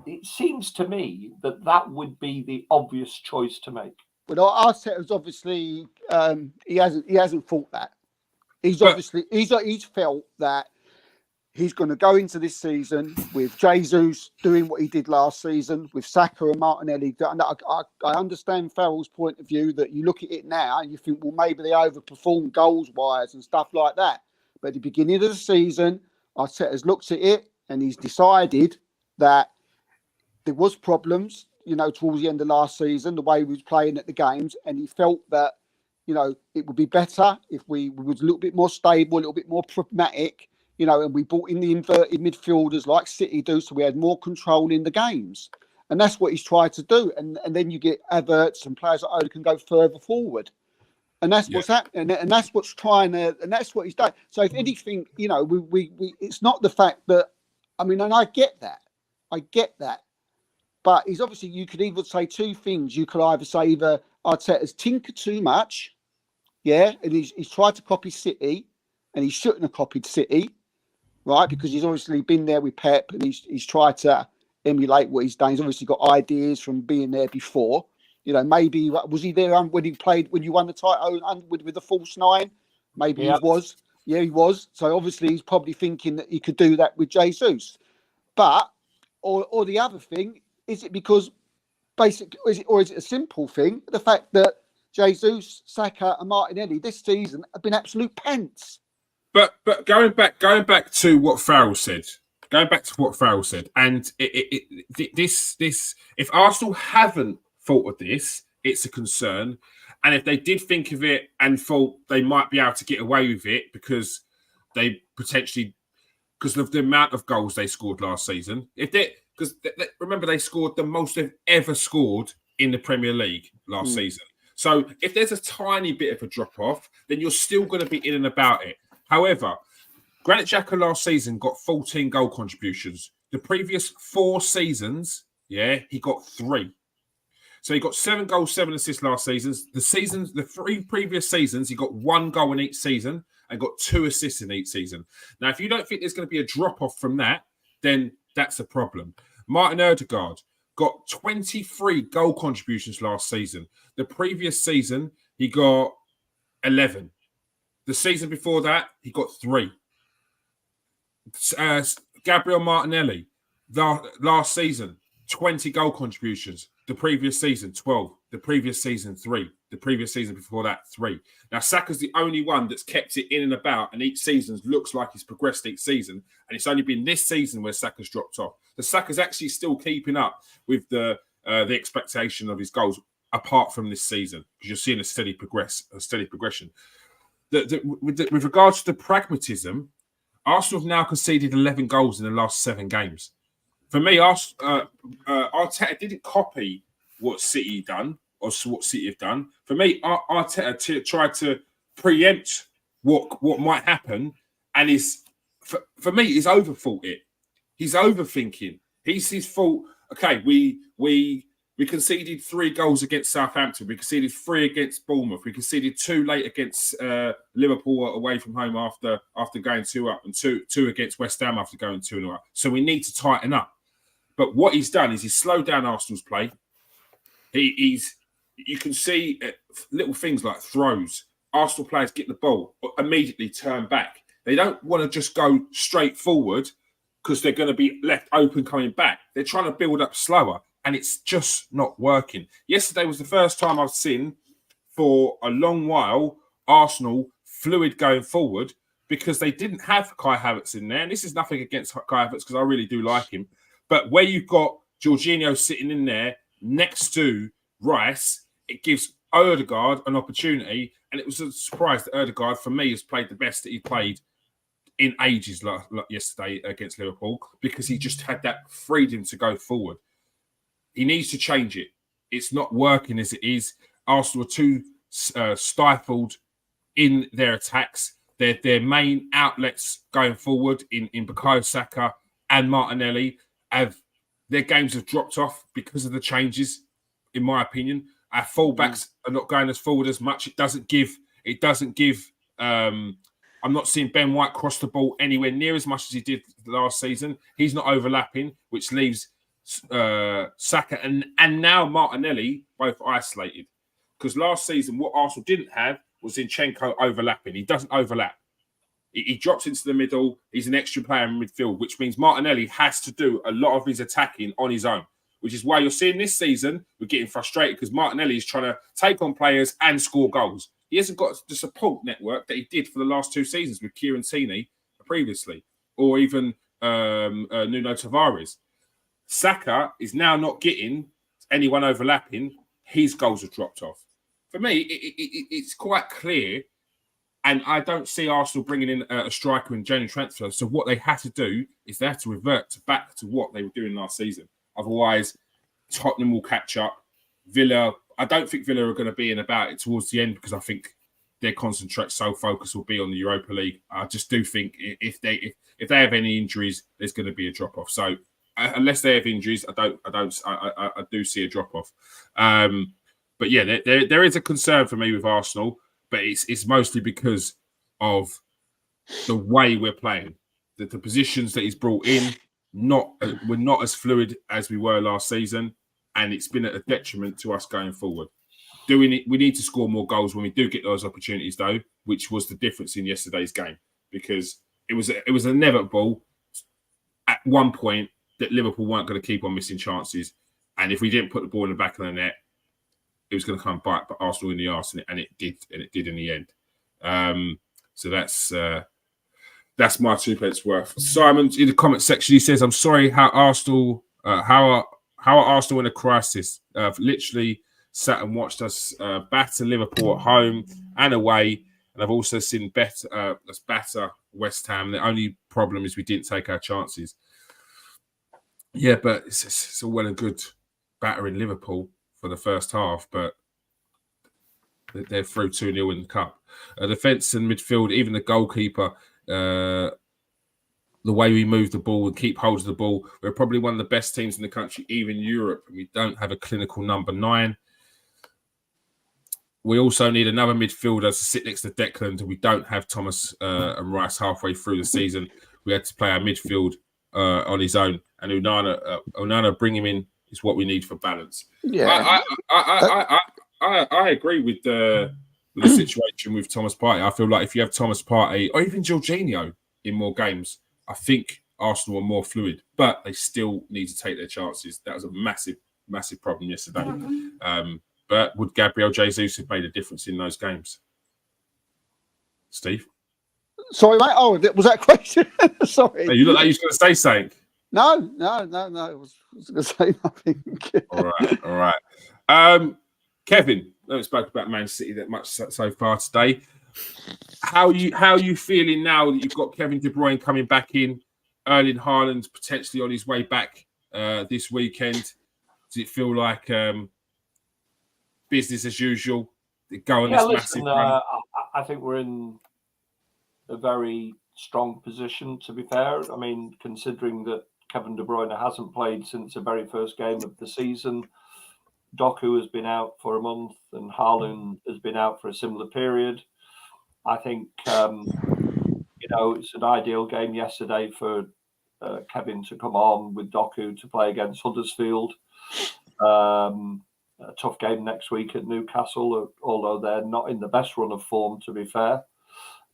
Speaker 4: It seems to me that would be the obvious choice to make.
Speaker 2: But Arteta's obviously he hasn't thought that. He's felt that he's going to go into this season with Jesus doing what he did last season, with Saka and Martinelli. And I understand Farrell's point of view that you look at it now and you think, well, maybe they overperformed goals-wise and stuff like that. But at the beginning of the season, Arteta's looked at it and he's decided that there was problems, towards the end of last season, the way he was playing at the games, and he felt that, it would be better if we was a little bit more stable, a little bit more pragmatic, and we brought in the inverted midfielders like City do, so we had more control in the games. And that's what he's tried to do. And then you get Havertz and players like Odegaard can go further forward. And that's what's happening. And that's what's and that's what he's done. So if anything, we it's not the fact that, and I get that. But he's obviously, you could either say two things. You could either say Arteta's tinkered too much, and he's tried to copy City, and he shouldn't have copied City, right? Because he's obviously been there with Pep, and he's tried to emulate what he's done. He's obviously got ideas from being there before. Maybe was he there when you won the title with the false nine? Maybe he was. Yeah, he was. So obviously he's probably thinking that he could do that with Jesus. But or the other thing. Is it because is it a simple thing? The fact that Jesus, Saka, and Martinelli this season have been absolute pants.
Speaker 1: But going back to what Farrell said, and this if Arsenal haven't thought of this, it's a concern. And if they did think of it and thought they might be able to get away with it because of the amount of goals they scored last season, because remember, they scored the most they've ever scored in the Premier League last season. So if there's a tiny bit of a drop-off, then you're still going to be in and about it. However, Granit Xhaka last season got 14 goal contributions. The previous 4 seasons, he got 3. So he got 7 goals, 7 assists last season. The 3 previous seasons, he got 1 goal in each season and got 2 assists in each season. Now, if you don't think there's going to be a drop-off from that, then that's a problem. Martin Odegaard got 23 goal contributions last season. The previous season, he got 11. The season before that, he got 3. Gabriel Martinelli, last season, 20 goal contributions. The previous season, 12. The previous season, 3. The previous season before that, 3. Now, Saka's the only one that's kept it in and about, and each season looks like he's progressed each season. And it's only been this season where Saka's dropped off. The Saka's actually still keeping up with the expectation of his goals, apart from this season, because you're seeing a steady progression. With regards to the pragmatism, Arsenal have now conceded 11 goals in the last 7 games. For me, Arteta didn't copy what City done or what City have done. For me, Arteta tried to preempt what might happen, and for me, he's overthought it. He's overthinking. He's thought, okay, we conceded 3 goals against Southampton. We conceded 3 against Bournemouth. We conceded 2 late against Liverpool away from home after going 2 up, and 2 against West Ham after going 2-0 up. So we need to tighten up. But what he's done is he's slowed down Arsenal's play. You can see little things like throws. Arsenal players get the ball, but immediately turn back. They don't want to just go straight forward because they're going to be left open coming back. They're trying to build up slower, and it's just not working. Yesterday was the first time I've seen for a long while Arsenal fluid going forward, because they didn't have Kai Havertz in there. And this is nothing against Kai Havertz because I really do like him. But where you've got Jorginho sitting in there next to Rice, it gives Ødegaard an opportunity. And it was a surprise that Ødegaard, for me, has played the best that he played in ages like yesterday against Liverpool, because he just had that freedom to go forward. He needs to change it. It's not working as it is. Arsenal are too stifled in their attacks. Their main outlets going forward in Bukayo Saka and Martinelli, their games have dropped off because of the changes, in my opinion. Our fullbacks are not going as forward as much. It doesn't give I'm not seeing Ben White cross the ball anywhere near as much as he did last season. He's not overlapping, which leaves Saka and now Martinelli both isolated. Because last season, what Arsenal didn't have was Zinchenko overlapping. He doesn't overlap. He drops into the middle. He's an extra player in midfield, which means Martinelli has to do a lot of his attacking on his own, which is why you're seeing this season we're getting frustrated because Martinelli is trying to take on players and score goals. He hasn't got the support network that he did for the last 2 seasons with Kieran Tierney previously, or even Nuno Tavares. Saka is now not getting anyone overlapping. His goals have dropped off. For me, it's quite clear, and I don't see Arsenal bringing in a striker in January transfer. So what they had to do is they had to revert back to what they were doing last season. Otherwise, Tottenham will catch up. Villa, I don't think Villa are going to be in about it towards the end because I think their sole focus will be on the Europa League. I just do think if they have any injuries, there's going to be a drop off. So unless they have injuries, I do see a drop off. But yeah, there is a concern for me with Arsenal, but it's mostly because of the way we're playing. The positions that he's brought in we're not as fluid as we were last season, and it's been at a detriment to us going forward. We need to score more goals when we do get those opportunities, though, which was the difference in yesterday's game, because it was inevitable at one point that Liverpool weren't going to keep on missing chances, and if we didn't put the ball in the back of the net, it was going to come bite Arsenal in the arse, and it did in the end. So that's my 2 pence worth. Simon in the comment section, he says, "I'm sorry how Arsenal how are Arsenal in a crisis? Literally sat and watched us batter Liverpool at home and away, and I've also seen us batter West Ham. The only problem is we didn't take our chances." Yeah, but it's all well and good battering Liverpool for the first half, but they're through 2-0 in the cup. Defence and midfield, even the goalkeeper, the way we move the ball and keep hold of the ball, we're probably one of the best teams in the country, even Europe. We don't have a clinical number 9. We also need another midfielder to sit next to Declan. We don't have Thomas and Rice halfway through the season. We had to play our midfield on his own, and Onana bring him in is what we need for balance.
Speaker 2: Yeah,
Speaker 1: I agree with the situation with Thomas Partey. I feel like if you have Thomas Partey or even Jorginho in more games, I think Arsenal are more fluid, but they still need to take their chances. That was a massive, massive problem yesterday. But would Gabriel Jesus have made a difference in those games? Steve?
Speaker 2: sorry, mate. Oh, was that a question? Sorry.
Speaker 1: Hey, you look like you was going to say something.
Speaker 2: No. I was going to say nothing.
Speaker 1: All right. Kevin, I haven't spoken about Man City that much so far today. How are you feeling now that you've got Kevin De Bruyne coming back in, Erling Haaland potentially on his way back this weekend? Does it feel like business as usual? Go on this massive run?
Speaker 4: I think we're in a very strong position, to be fair. I mean, considering that Kevin De Bruyne hasn't played since the very first game of the season, Doku has been out for a month, and Haaland has been out for a similar period. I think, it's an ideal game yesterday for Kevin to come on with Doku to play against Huddersfield. A tough game next week at Newcastle, although they're not in the best run of form, to be fair.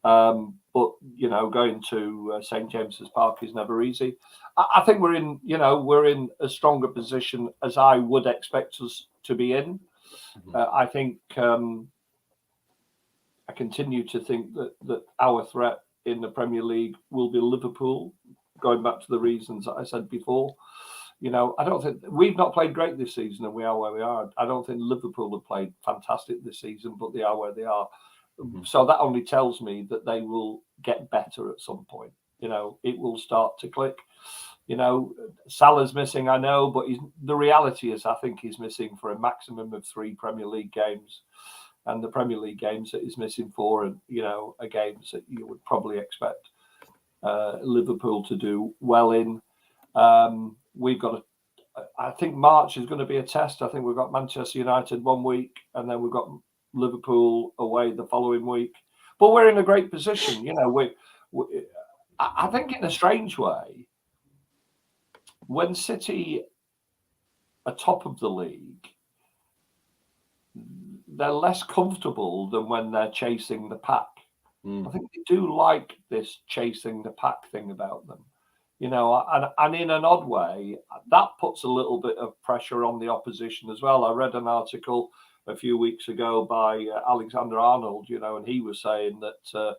Speaker 4: But going to St James's Park is never easy. I think we're in a stronger position as I would expect us to be in. I think I continue to think that our threat in the Premier League will be Liverpool, going back to the reasons that I said before. You know, I don't think we've not played great this season, and we are where we are. I don't think Liverpool have played fantastic this season, but they are where they are. So that only tells me that they will get better at some point. You know, it will start to click. You know, Salah's missing, I know, but the reality is I think he's missing for a maximum of 3 Premier League games. And the Premier League games that he's missing for, and you know, are games that you would probably expect Liverpool to do well in. We've got I think March is going to be a test. I think we've got Manchester United one week, and then we've got Liverpool away the following week. But we're in a great position. You know, I think in a strange way, when City are top of the league, they're less comfortable than when they're chasing the pack. I think they do like this chasing the pack thing about them, you know, and in an odd way, that puts a little bit of pressure on the opposition as well. I read an article a few weeks ago by Alexander Arnold, you know, and he was saying that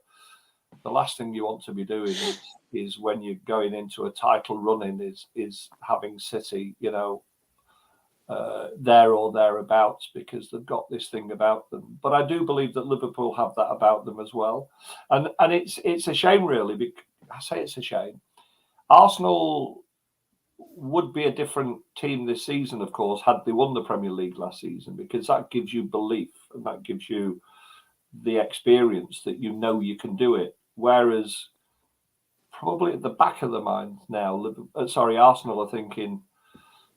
Speaker 4: the last thing you want to be doing is when you're going into a title running is having City, you know, there or thereabouts, because they've got this thing about them. But I do believe that Liverpool have that about them as well, and it's a shame, really. Because I say it's a shame. Arsenal would be a different team this season, of course, had they won the Premier League last season, because that gives you belief and that gives you the experience that you know you can do it. Whereas probably at the back of the mind now, Arsenal are thinking,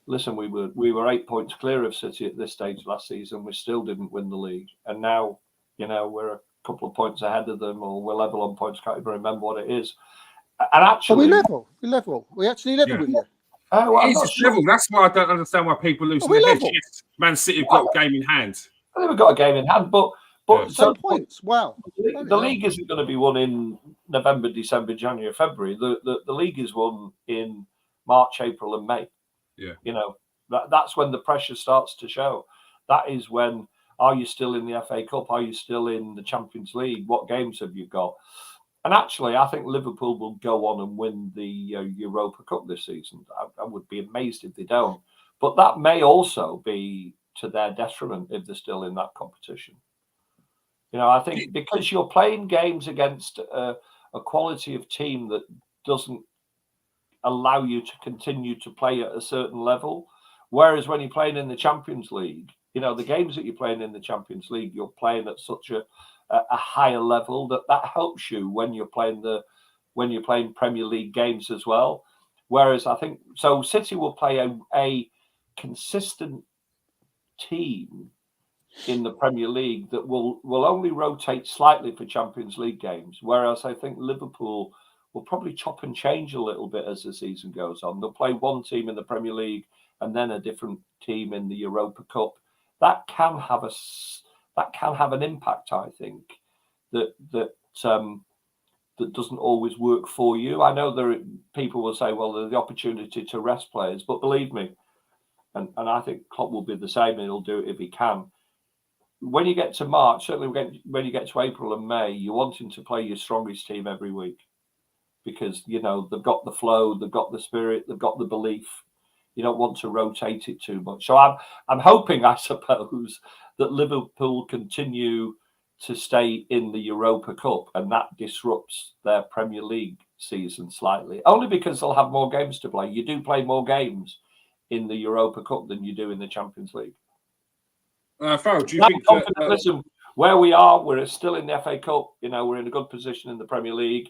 Speaker 4: listen, we were 8 points clear of City at this stage last season. We still didn't win the league, and now, you know, we're a couple of points ahead of them, or we're level on points. Can't even remember what it is. And actually,
Speaker 2: we level. We actually level with you.
Speaker 1: It's level. That's why I don't understand why people lose their heads. Yes, Man City have got a game in hand.
Speaker 4: I think we've got a game in hand, but
Speaker 2: so points. Wow.
Speaker 4: The league isn't going to be won in November, December, January, February. The league is won in March, April, and May.
Speaker 1: Yeah,
Speaker 4: you know, that's when the pressure starts to show. That is when, are you still in the FA Cup? Are you still in the Champions League? What games have you got? And actually, I think Liverpool will go on and win the Europa Cup this season. I would be amazed if they don't. But that may also be to their detriment if they're still in that competition. You know, I think because you're playing games against a quality of team that doesn't allow you to continue to play at a certain level. Whereas when you're playing in the Champions League, you know, the games that you're playing in the Champions League, you're playing at such a higher level that helps you when you're playing Premier League games as well. Whereas I think so City will play a consistent team in the Premier League that will only rotate slightly for Champions League games. Whereas I think Liverpool will probably chop and change a little bit as the season goes on. They'll play one team in the Premier League and then a different team in the Europa Cup. That can have an impact, I think, that doesn't always work for you. I know people will say, well, there's the opportunity to rest players, but believe me, and I think Klopp will be the same, and he'll do it if he can. When you get to March, certainly when you get to April and May, you're wanting to play your strongest team every week, because, you know, they've got the flow, they've got the spirit, they've got the belief. You don't want to rotate it too much. So I'm hoping, I suppose, that Liverpool continue to stay in the Europa Cup, and that disrupts their Premier League season slightly, only because they'll have more games to play. You do play more games in the Europa Cup than you do in the Champions League.
Speaker 1: Farrell, do you think
Speaker 4: listen, where we are, we're still in the FA Cup. You know, we're in a good position in the Premier League.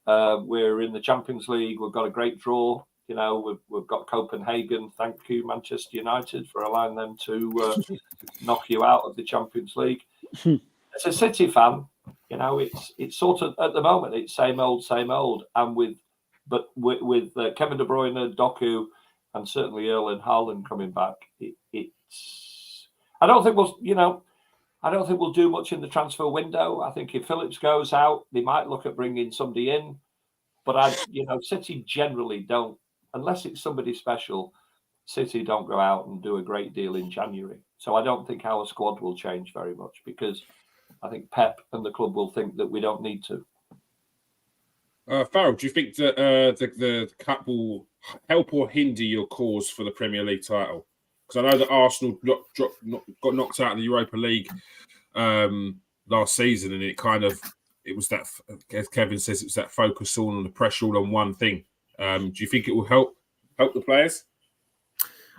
Speaker 4: We're in the Champions League. We've got a greght draw. You know, we've got Copenhagen. Thank you, Manchester United, for allowing them to knock you out of the Champions League. As a City fan, you know, it's sort of, at the moment, it's same old, and with Kevin De Bruyne, Doku, and certainly Erling Haaland coming back, it's. I don't think we'll do much in the transfer window. I think if Phillips goes out, they might look at bringing somebody in. But City generally don't, unless it's somebody special. City don't go out and do a great deal in January. So I don't think our squad will change very much, because I think Pep and the club will think that we don't need to.
Speaker 1: Farrell, do you think that the Cup will help or hinder your cause for the Premier League title? Because I know that Arsenal got knocked out of the Europa League last season, and it was that, as Kevin says, it was that focus all on the pressure all on one thing. Do you think it will help the players?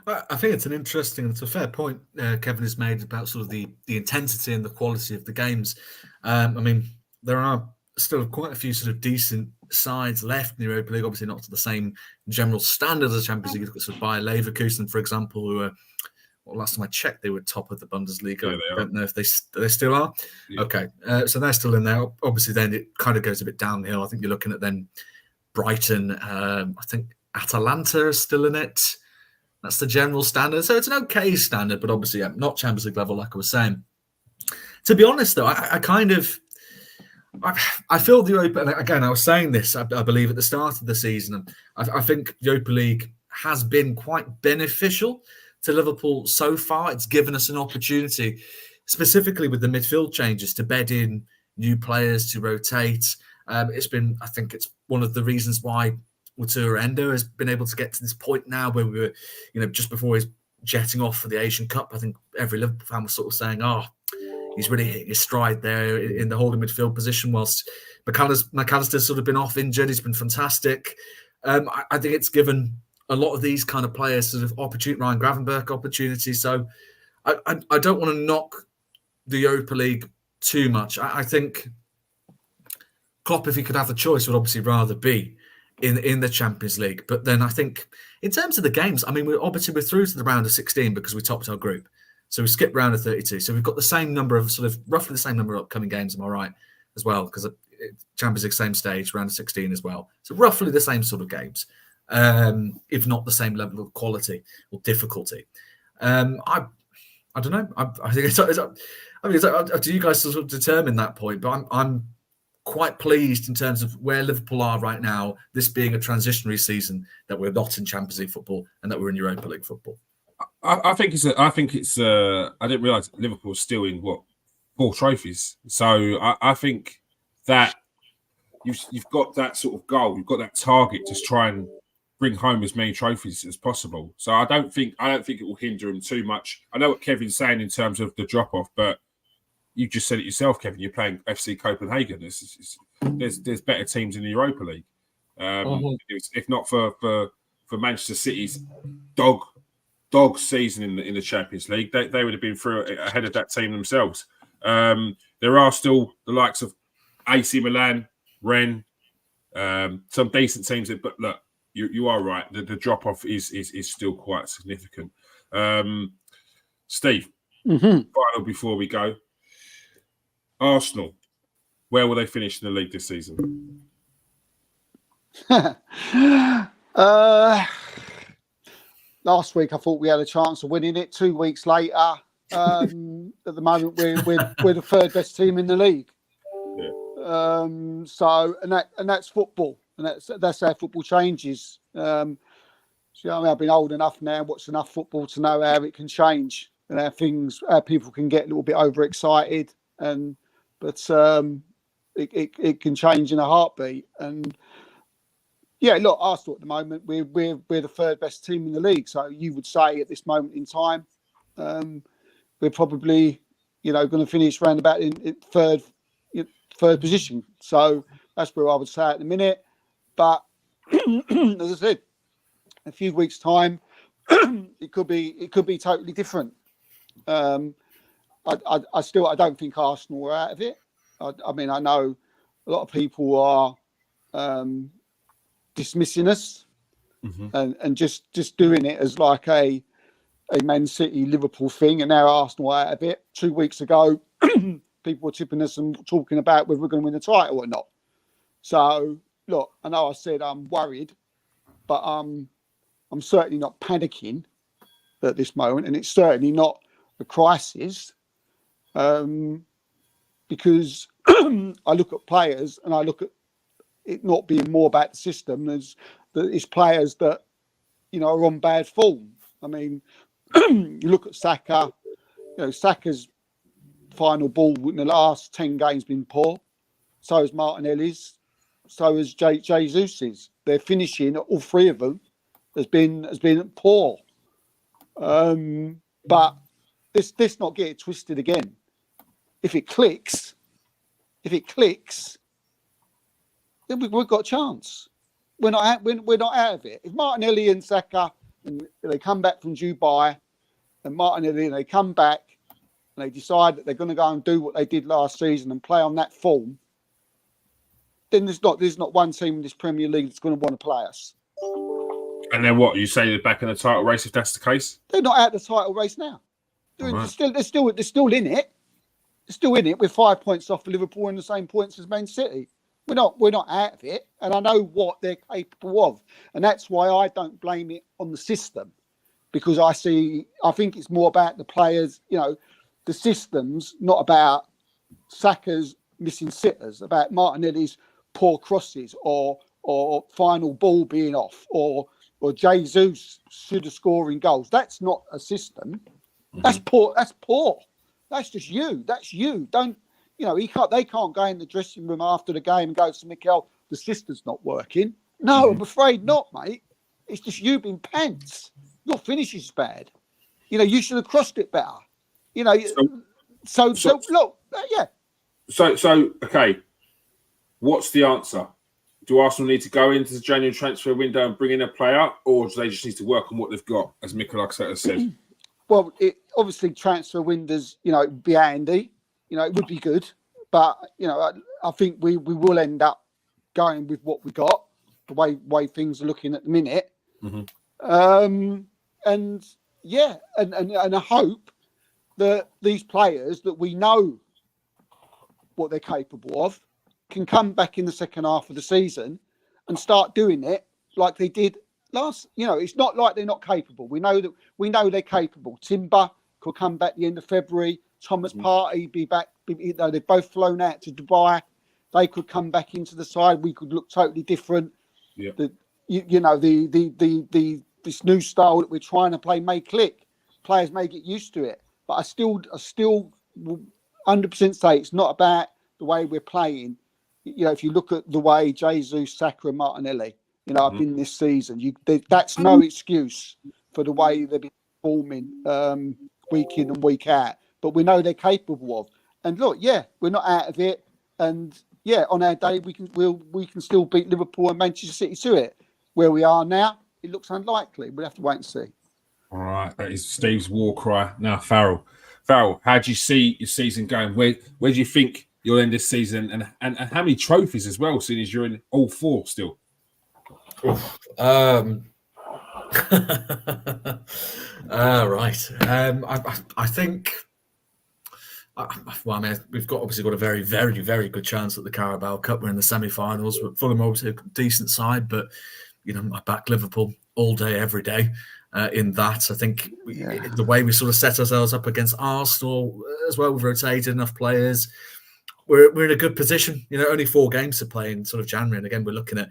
Speaker 3: I think it's a fair point Kevin has made about sort of the intensity and the quality of the games. I mean, there are still quite a few sort of decent sides left in the Europa League, obviously not to the same general standard as the Champions League. You've got sort of Bayer Leverkusen, for example, who are, well, last time I checked, they were top of the Bundesliga.
Speaker 1: Yeah,
Speaker 3: I don't know if they still are. Yeah. Okay, so they're still in there. Obviously, then it kind of goes a bit downhill. I think you're looking at then Brighton. I think Atalanta is still in it. That's the general standard. So it's an okay standard, but obviously not Champions League level, like I was saying. To be honest, though, I feel the Europa, and again, I was saying this, I believe, at the start of the season. I think the Europa League has been quite beneficial to Liverpool so far. It's given us an opportunity, specifically with the midfield changes, to bed in new players, to rotate. I think it's one of the reasons why Wataru Endo has been able to get to this point now where we were, just before he's jetting off for the Asian Cup. I think every Liverpool fan was sort of saying, he's really hitting his stride there in the holding midfield position, whilst McAllister's sort of been off injured. He's been fantastic. I think it's given a lot of these kind of players sort of opportunity, Ryan Gravenberch opportunities. So I don't want to knock the Europa League too much. I think Klopp, if he could have the choice, would obviously rather be in the Champions League. But then I think in terms of the games, I mean, we're through to the round of 16 because we topped our group. So we skipped round of 32. So we've got the same number of roughly the same number of upcoming games, am I right, as well? Because Champions League, same stage, round of 16 as well. So roughly the same sort of games, if not the same level of quality or difficulty. I don't know. I think it's up to you guys to sort of determine that point. But I'm quite pleased in terms of where Liverpool are right now, this being a transitionary season, that we're not in Champions League football and that we're in Europa League football.
Speaker 1: I think it's. I didn't realise Liverpool's still in 4 trophies. So I think that you've got that sort of goal, you've got that target to try and bring home as many trophies as possible. So I don't think it will hinder him too much. I know what Kevin's saying in terms of the drop off, but you just said it yourself, Kevin. You're playing FC Copenhagen. There's better teams in the Europa League. If not for Manchester City's dog season in the Champions League, they would have been through ahead of that team themselves. There are still the likes of AC Milan, Rennes, some decent teams. But look, you are right. The drop off is still quite significant. Steve, final before we go. Arsenal, where will they finish in the league this season?
Speaker 2: Last week I thought we had a chance of winning it. 2 weeks later, at the moment we're the third best team in the league. Yeah. And that's football, and that's how football changes. So, I've been old enough now, watched enough football to know how it can change and how people can get a little bit overexcited, but it can change in a heartbeat. And yeah, look, Arsenal at the moment, we're the third best team in the league. So you would say at this moment in time, we're probably, going to finish round about in third position. So that's where I would say at the minute. But as I said, a few weeks' time, it could be totally different. I don't think Arsenal are out of it. I mean, I know a lot of people are dismissing us and just doing it as like a Man City Liverpool thing, and now Arsenal are out of it. 2 weeks ago, people were tipping us and talking about whether we're going to win the title or not. So look, I know I said I'm worried, but I'm certainly not panicking at this moment, and it's certainly not a crisis, because I look at players and I look at it not being more about the system as that it's players that are on bad form. I mean, you look at Saka. Saka's final ball in the last 10 games been poor. So has Martinelli's. So has Jesus's. Their finishing, all three of them, has been poor. But let's not get it twisted again. If it clicks, then we've got a chance. We're not out of it. If Martinelli and Saka and they come back from Dubai, and Martinelli and they come back and they decide that they're going to go and do what they did last season and play on that form, then there's not one team in this Premier League that's going to want to play us.
Speaker 1: And then what? You say they're back in the title race if that's the case?
Speaker 2: They're not out of the title race now. They're still in it. They're still in it with 5 points off of Liverpool and the same points as Man City. We're not out of it, and I know what they're capable of, and that's why I don't blame it on the system, because I think it's more about the players. The system's not about Saka's missing sitters, about Martinelli's poor crosses or final ball being off or Jesus should have scoring goals. That's not a system. That's poor. That's poor. That's just you. That's you. Don't. They can't go in the dressing room after the game and go to Mikel, the system's not working. No, I'm afraid not, mate. It's just you being pants. Your finish is bad. You should have crossed it better. So look, yeah.
Speaker 1: So okay. What's the answer? Do Arsenal need to go into the January transfer window and bring in a player, or do they just need to work on what they've got, as Mikel Arteta said?
Speaker 2: Well, obviously transfer windows, would be handy. It would be good, but I think we will end up going with what we got, the way things are looking at the minute. And I hope that these players that we know what they're capable of can come back in the second half of the season and start doing it like they did last. It's not like they're not capable. We know they're capable. Timber could come back the end of February. Thomas Partey be back. They've both flown out to Dubai. They could come back into the side. We could look totally different.
Speaker 1: Yeah.
Speaker 2: This new style that we're trying to play may click. Players may get used to it. But I still 100% say it's not about the way we're playing. If you look at the way Jesus, Saka, and Martinelli, have been this season, that's no excuse for the way they've been performing week in and week out. But we know they're capable of. And look, we're not out of it. And on our day we can still beat Liverpool and Manchester City to it. Where we are now, it looks unlikely. We'll have to wait and see.
Speaker 1: All right, that is Steve's war cry. Now, Farrell, how do you see your season going? Where do you think you'll end this season, and how many trophies as well, seeing as you're in all four still?
Speaker 3: Right. I think. We've obviously got a very, very, very good chance at the Carabao Cup. We're in the semi-finals. Fulham are obviously a decent side, but I back Liverpool all day, every day. In that, I think the way we sort of set ourselves up against Arsenal as well, we've rotated enough players. We're in a good position. Only 4 games to play in sort of January, and again we're looking at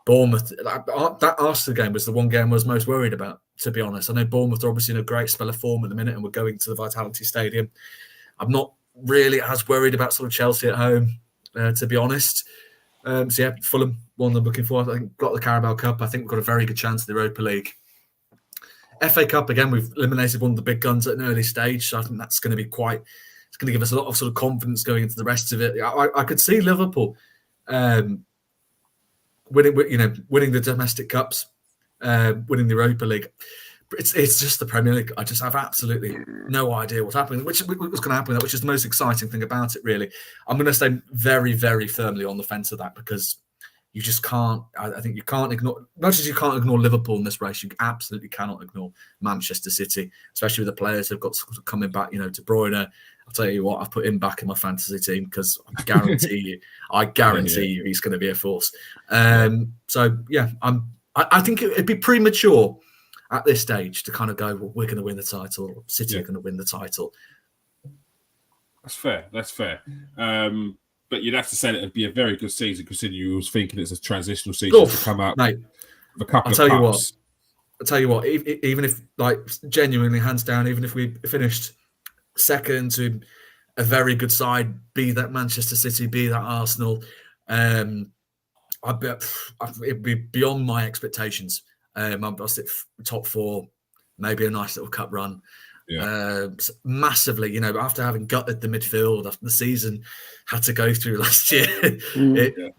Speaker 3: Bournemouth. That Arsenal game was the one game I was most worried about, to be honest. I know Bournemouth are obviously in a great spell of form at the minute, and we're going to the Vitality Stadium. I'm not really as worried about sort of Chelsea at home, to be honest. Fulham, one I'm looking for. I think got the Carabao Cup. I think we've got a very good chance of the Europa League. FA Cup, again, we've eliminated one of the big guns at an early stage, so I think that's going to be it's going to give us a lot of sort of confidence going into the rest of it. I could see Liverpool winning the domestic cups, winning the Europa League. It's just the Premier League. I just have absolutely no idea what's happening, what's going to happen, which is the most exciting thing about it, really. I'm going to stay very, very firmly on the fence of that, because you just can't. I think you can't ignore. Much as you can't ignore Liverpool in this race, you absolutely cannot ignore Manchester City, especially with the players who've got coming back. De Bruyne. I'll tell you what, I've put him back in my fantasy team because I guarantee you, he's going to be a force. I think it'd be premature at this stage to kind of go, well, we're going to win the title, or City are going to win the title.
Speaker 1: That's fair. But you'd have to say that it'd be a very good season, considering you was thinking it's a transitional season to come out with a couple of cups.
Speaker 3: I'll tell you what, even if, genuinely, hands down, even if we finished second to a very good side, be that Manchester City, be that Arsenal, I it'd be beyond my expectations. I'll sit top 4, maybe a nice little cup run.
Speaker 1: Yeah.
Speaker 3: Massively, after having gutted the midfield after the season had to go through last year,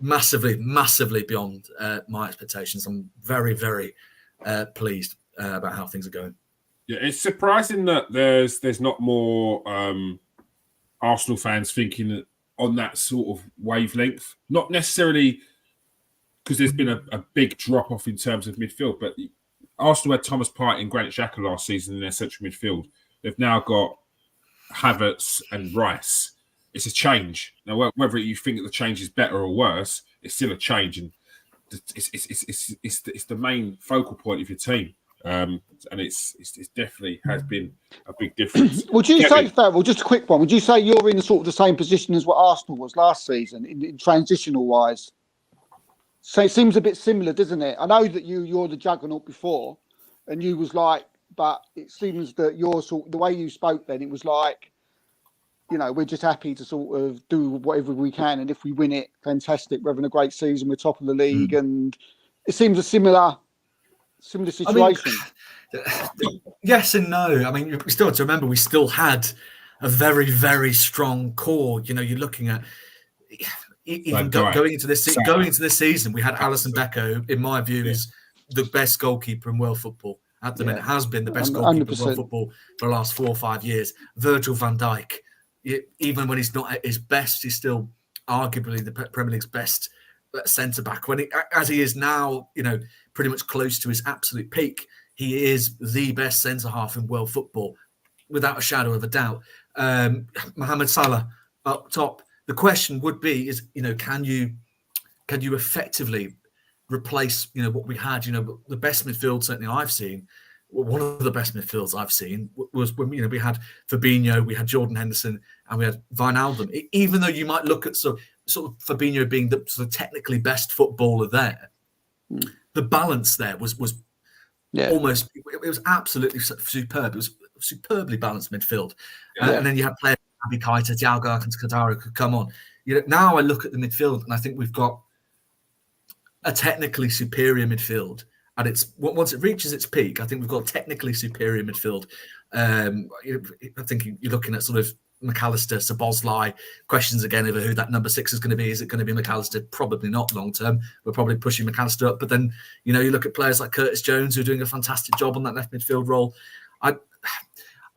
Speaker 3: massively beyond my expectations. I'm very, very pleased about how things are going.
Speaker 1: Yeah, it's surprising that there's not more Arsenal fans thinking on that sort of wavelength. Not necessarily because there's been a big drop off in terms of midfield, but Arsenal had Thomas Partey and Granit Xhaka last season in their central midfield. They've now got Havertz and Rice. It's a change. Now, whether you think that the change is better or worse, it's still a change, and it's the main focal point of your team. And it's definitely has been a big difference.
Speaker 2: Would you say, Farrell, just a quick one, would you say you're in sort of the same position as what Arsenal was last season in transitional wise? So it seems a bit similar, doesn't it? I know that you're the juggernaut before, and you was like, but it seems that you're the way you spoke then, it was like, we're just happy to sort of do whatever we can, and if we win it, fantastic. We're having a great season. We're top of the league, and it seems a similar situation.
Speaker 3: Yes and no. I mean, you still have to remember we still had a very, very strong core. You're looking at even going into this season, we had Alisson Becker, in my view, is the best goalkeeper in world football at the minute. Has been the best goalkeeper in world football for the last 4 or 5 years. Virgil van Dijk, even when he's not at his best, he's still arguably the Premier League's best centre back. As he is now, pretty much close to his absolute peak, he is the best centre half in world football, without a shadow of a doubt. Mohamed Salah up top. The question would be: can you effectively replace what we had? The best midfield certainly I've seen. One of the best midfields I've seen was when we had Fabinho, we had Jordan Henderson, and we had Wijnaldum. Even though you might look at sort of Fabinho being the sort of technically best footballer there, the balance there was almost, it was absolutely superb. It was a superbly balanced midfield. And then you had players like Naby Keita, Thiago Alcantara could come on. Now I look at the midfield and I think we've got a technically superior midfield. And once it reaches its peak, I think we've got a technically superior midfield. I think you're looking at sort of McAllister, Szoboszlai, questions again over who that number 6 is going to be. Is it going to be McAllister? Probably not long term. We're probably pushing McAllister up. But then, you look at players like Curtis Jones who are doing a fantastic job on that left midfield role. I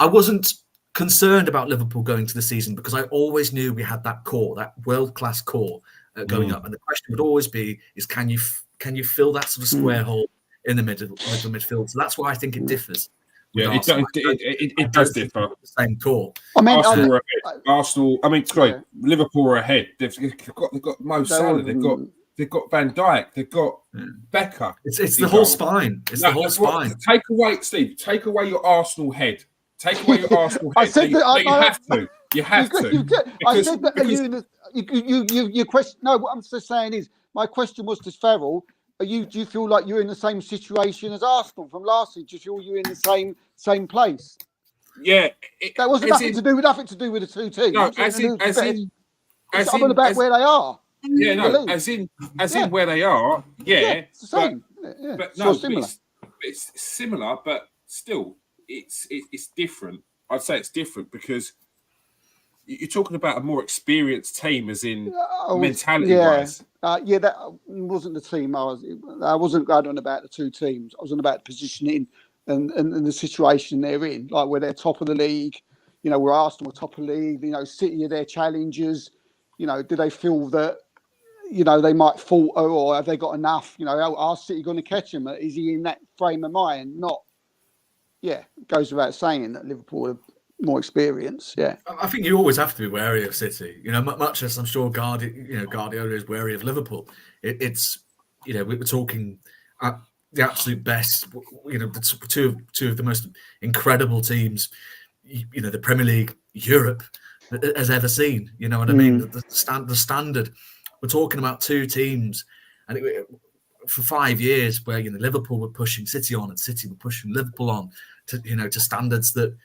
Speaker 3: wasn't concerned about Liverpool going to the season because I always knew we had that core, that world-class core going up. And the question would always be, is can you fill that sort of square hole in the middle midfield? So that's why I think it differs.
Speaker 1: Yeah, it does differ.
Speaker 3: The same core.
Speaker 1: Liverpool are ahead. They've got Mo Salah. They've got Van Dijk. They've got Becker.
Speaker 3: It's the whole spine. It's the whole spine.
Speaker 1: Take away your Arsenal head. Take away your Arsenal head. You have to. You have to.
Speaker 2: I said that. Your question. No, what I'm just saying is, my question was to Farrell. Do you feel like you're in the same situation as Arsenal from last year? Do you feel you're in the same place?
Speaker 1: Yeah,
Speaker 2: that wasn't nothing to do with the two teams.
Speaker 1: No,
Speaker 2: I'm on about where they are.
Speaker 1: Yeah, no, as in where they are. Yeah,
Speaker 2: it's the same.
Speaker 1: But no, similar. It's similar, but still, it's different. I'd say it's different because you're talking about a more experienced team, as in mentality-wise.
Speaker 2: That wasn't the team. I wasn't going on about the two teams. I was on about the positioning and the situation they're in, like where they're top of the league. Where Arsenal are top of the league. City are their challengers. Do they feel that they might falter, or have they got enough? Are City going to catch him? Is he in that frame of mind? Not. Yeah, it goes without saying that Liverpool are more experience. Yeah,
Speaker 3: I think you always have to be wary of City. Much as I'm sure Guardiola is wary of Liverpool. It's we're talking at the absolute best. The two of the most incredible teams. The Premier League, Europe has ever seen. You know what I mean? The standard. We're talking about two teams, and for 5 years where Liverpool were pushing City on, and City were pushing Liverpool on to standards that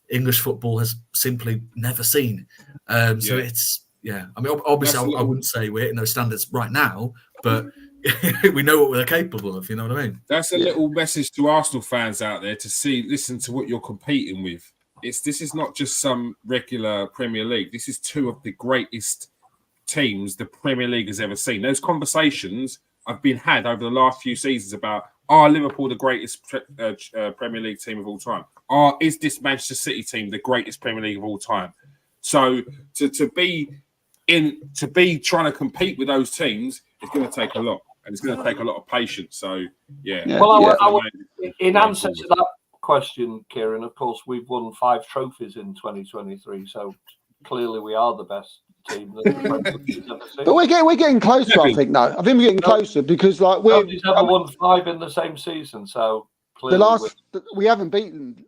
Speaker 3: English football has simply never seen. So it's I mean, obviously I wouldn't say we're hitting those standards right now, but we know what we're capable of. You know what I mean?
Speaker 1: That's a little message to Arsenal fans out there to listen to what you're competing with. This is not just some regular Premier League. This is two of the greatest teams the Premier League has ever seen. Those conversations have been had over the last few seasons about, are Liverpool the greatest Premier League team of all time? Is this Manchester City team the greatest Premier League of all time? So to be trying to compete with those teams, it's going to take a lot, and it's going to take a lot of patience. So yeah.
Speaker 4: Well, in answer to that question, Kieran, of course, we've won 5 trophies in 2023, so clearly we are the best team that the Premier League has ever seen.
Speaker 2: But we're getting closer, I think. No, I think we're getting closer because
Speaker 4: nobody's ever won 5 in the same season. So clearly
Speaker 2: we haven't beaten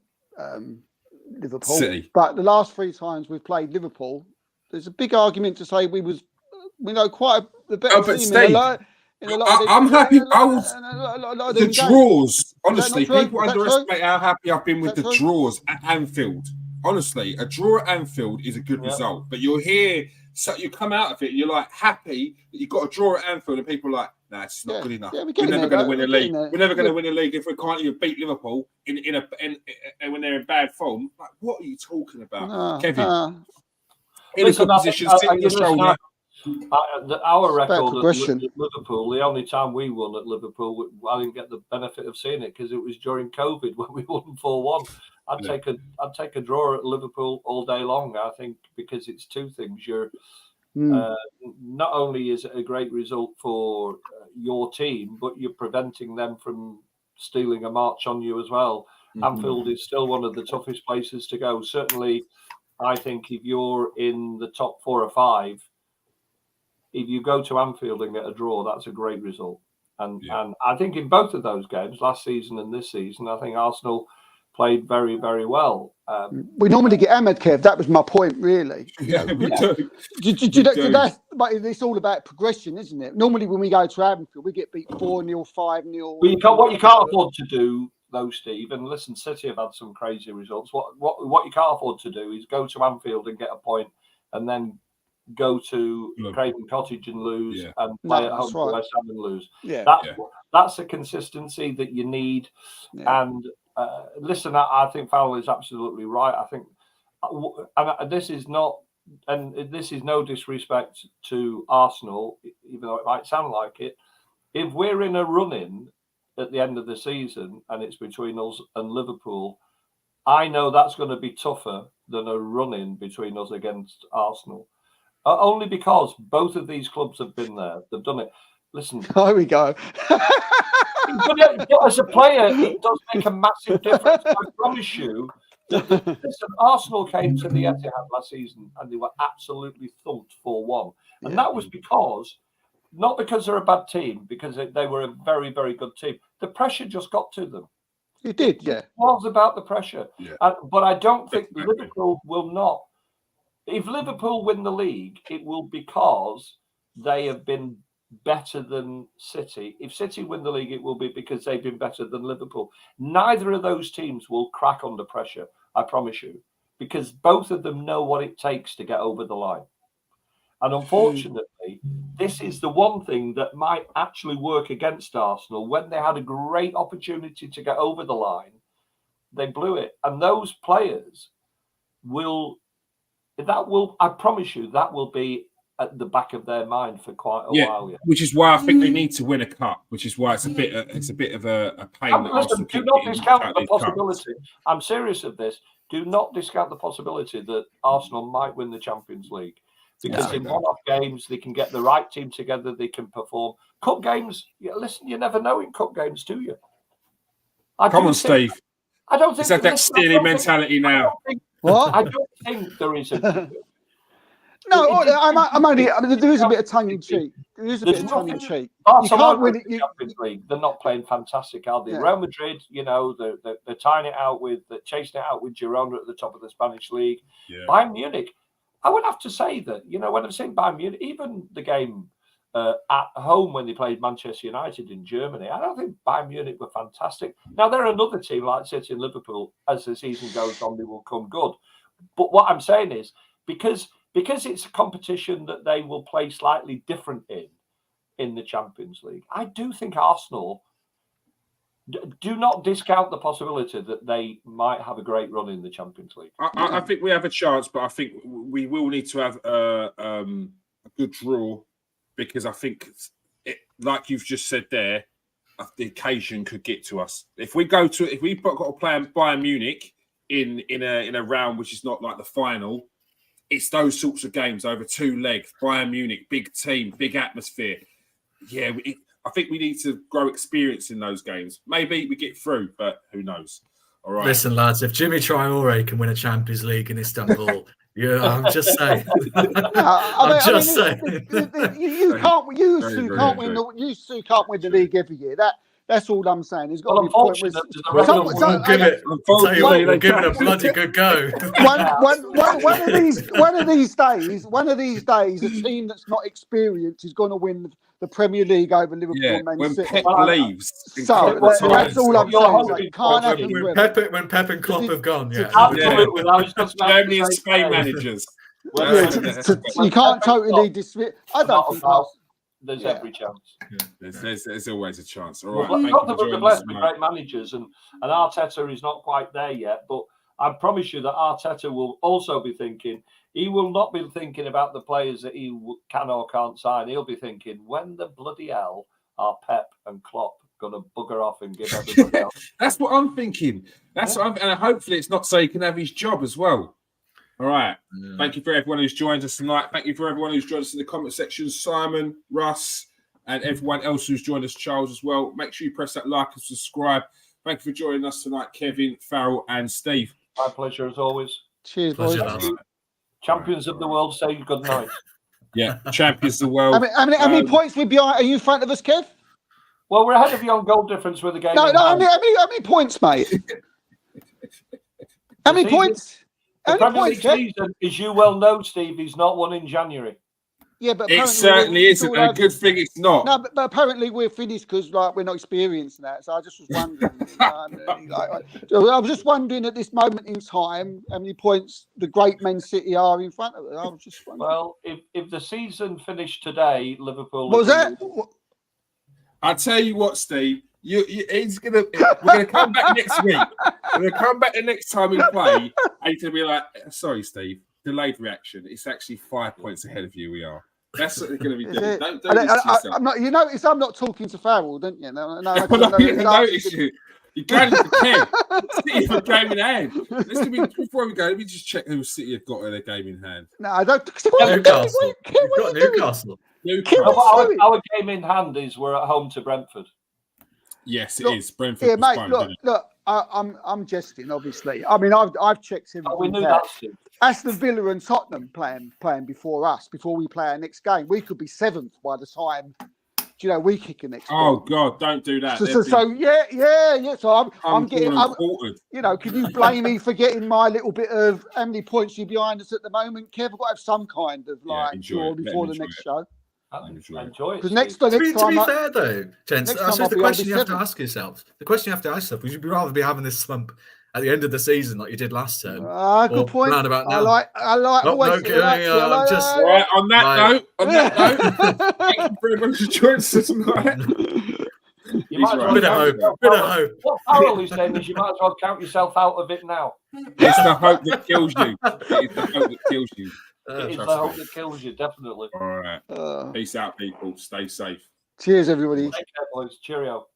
Speaker 2: Liverpool,
Speaker 1: City.
Speaker 2: But the last 3 times we've played Liverpool, there's a big argument to say we know quite the better team.
Speaker 1: Steve, I'm happy. The draws. Honestly, people underestimate how happy I've been with the draws at Anfield. Honestly, a draw at Anfield is a good result. But you're here, so you come out of it and you're like happy that you got a draw at Anfield, and people are like, "Nah, it's not good enough. We're never going to win a league. We're never going to win a league if we can't even beat Liverpool in when they're in bad form." Like, what are you talking about, Kevin? In a good position, sitting the shoulder.
Speaker 4: Our record at Liverpool, the only time we won at Liverpool, I didn't get the benefit of seeing it because it was during COVID when we won 4-1. I'd take a draw at Liverpool all day long. I think because it's 2 things. You're not only is it a great result for your team, but you're preventing them from stealing a march on you as well. Anfield is still one of the toughest places to go. Certainly, I think if you're in the top 4 or 5. If you go to Anfield and get a draw, that's a great result. And I think in both of those games, last season and this season, I think Arsenal played very, very well.
Speaker 2: We normally get hammered, Kev. That was my point, really.
Speaker 1: Yeah, we do.
Speaker 2: But it's all about progression, isn't it? Normally, when we go to Anfield, we get beat 4-0, 5-0.
Speaker 4: Well, what you can't afford to do, though, Steve, and listen, City have had some crazy results. What you can't afford to do is go to Anfield and get a point, and then go to Craven Cottage and lose, and play at home to West Ham and lose. That's a consistency that you need. And listen, I think Fowler is absolutely right. I think, and this is no disrespect to Arsenal, even though it might sound like it. If we're in a run-in at the end of the season and it's between us and Liverpool, I know that's going to be tougher than a run-in between us against Arsenal. Only because both of these clubs have been there. They've done it. Listen.
Speaker 2: There we go.
Speaker 4: But as a player, it does make a massive difference. I promise you. Listen, Arsenal came to the Etihad last season and they were absolutely thumped 4-1. And that was not because they're a bad team, because they were a very, very good team. The pressure just got to them.
Speaker 2: It did, yeah.
Speaker 4: It was about the pressure. But I don't think Liverpool will not. If Liverpool win the league, it will because they have been better than City. If City win the league, it will be because they've been better than Liverpool. Neither of those teams will crack under pressure, I promise you, because both of them know what it takes to get over the line. And unfortunately, this is the one thing that might actually work against Arsenal. When they had a great opportunity to get over the line, they blew it. And those players I promise you, that will be at the back of their mind for quite a while. Yeah.
Speaker 1: Which is why I think they need to win a cup. Which is why it's a bit of a pain.
Speaker 4: Listen, do not discount the possibility. I'm serious of this. Do not discount the possibility that Arsenal might win the Champions League because in one-off games they can get the right team together. They can perform. Cup games. Listen, you never know in cup games, do you?
Speaker 1: Come on, Steve.
Speaker 4: I don't think
Speaker 1: it's like that steely mentality now.
Speaker 2: What?
Speaker 4: I don't think there is a.
Speaker 2: No, I'm only. There is a bit of tongue in cheek. There is a bit of tongue in cheek. You can't win it.
Speaker 4: Champions League. They're not playing fantastic, are they? Yeah. Real Madrid, they're tying it out they're chasing it out with Girona at the top of the Spanish league. Yeah. Bayern Munich. I would have to say that when I'm saying Bayern Munich, even the game at home when they played Manchester United in Germany, I don't think Bayern Munich were fantastic. Now they're another team like City and Liverpool. As the season goes on, they will come good. But what I'm saying is because it's a competition that they will play slightly different in, in the Champions League. I do think Arsenal, do not discount the possibility that they might have a great run in the Champions League.
Speaker 1: I think we have a chance, but I think we will need to have a good draw, because I think, like you've just said there, the occasion could get to us. If we've got to play Bayern Munich in a round which is not like the final, it's those sorts of games over 2 legs. Bayern Munich, big team, big atmosphere. Yeah, I think we need to grow experience in those games. Maybe we get through, but who knows? All right.
Speaker 3: Listen, lads, if Jimmy Traore can win a Champions League in Istanbul, I'm just saying. You
Speaker 2: can't win the league every year. That's all I'm saying. There's got to be a point where
Speaker 3: we'll give it a bloody good go.
Speaker 2: One of these days, a team that's not experienced is going to win the Premier League over Liverpool and Man City.
Speaker 1: When Pep leaves.
Speaker 2: So that's all I'm saying. It can't happen.
Speaker 3: When Pep and Klopp have gone,
Speaker 4: Absolutely.
Speaker 1: Germany and Spain managers.
Speaker 2: You can't totally dismiss. I don't think
Speaker 4: there's every chance.
Speaker 1: There's always a chance. All right.
Speaker 4: We're blessed with great managers, and Arteta is not quite there yet, but I promise you that Arteta will also be thinking. He will not be thinking about the players that he can or can't sign. He'll be thinking, when the bloody hell are Pep and Klopp going to bugger off and give everybody else?
Speaker 1: That's what I'm thinking. And hopefully it's not so he can have his job as well. All right. Yeah. Thank you for everyone who's joined us tonight. Thank you for everyone who's joined us in the comment section. Simon, Russ, and everyone else who's joined us, Charles, as well. Make sure you press that like and subscribe. Thank you for joining us tonight, Kevin, Farrell, and Steve.
Speaker 4: My pleasure, as always.
Speaker 2: Cheers, boys.
Speaker 4: Champions of the world, say good night.
Speaker 1: Yeah, champions of the world.
Speaker 2: How many points we behind? Are you in front of us, Kev?
Speaker 4: Well, we're ahead of you on goal difference with the game.
Speaker 2: No. How many points, mate? How many points?
Speaker 4: The Premier League season, as you well know, Steve, is not one in January.
Speaker 2: Yeah, but
Speaker 1: it certainly isn't. A good thing it's not.
Speaker 2: No, but apparently we're finished because we're not experienced in that. So I just was wondering. I was just wondering at this moment in time how many points the great Man City are in front of us. I was just wondering.
Speaker 4: Well, if the season finished today, Liverpool.
Speaker 2: What was that?
Speaker 1: I tell you what, Steve. We're gonna come back next week. We're gonna come back the next time we play, and you're gonna be like, "Sorry, Steve, delayed reaction. It's actually 5 points ahead of you. We are." That's what they're gonna be doing.
Speaker 2: I'm not. You notice I'm not talking to Farrell, don't you? No,
Speaker 1: I notice you. You're going to Ken. City have a game in hand. Before we go, let me just check who City have got in their game in hand.
Speaker 2: No, I don't.
Speaker 3: Newcastle. Newcastle.
Speaker 4: Our game in hand is we're at home to Brentford.
Speaker 1: Yes, it is. Brentford.
Speaker 2: Yeah, mate. Look. I'm jesting, obviously. I mean, I've checked everything.
Speaker 4: We knew that.
Speaker 2: Aston Villa and Tottenham playing before us, before we play our next game. We could be 7th by the time, we kick the next.
Speaker 1: Oh God, don't do that.
Speaker 2: So yeah. So I'm getting. Can you blame me for getting my little bit of how many points you behind us at the moment, Kev? I've got to have some kind of draw before the next show.
Speaker 4: Enjoy it.
Speaker 2: Because next time,
Speaker 3: to be fair though, gents, that's just the question you have to ask yourself. The question you have to ask yourself: would you rather be having this slump at the end of the season like you did last term?
Speaker 2: Good point.
Speaker 3: Round about now.
Speaker 2: I like.
Speaker 1: Right, on that note, thank you very much for joining us tonight.
Speaker 4: You might as well bit of hope. What Farrell is saying is you might as well count yourself out of it now.
Speaker 1: It's the hope that kills you. It's the hope that kills you.
Speaker 4: It is the hope that kills you, definitely.
Speaker 1: All right. Peace out, people. Stay safe.
Speaker 2: Cheers, everybody.
Speaker 4: Take care, boys. Cheerio.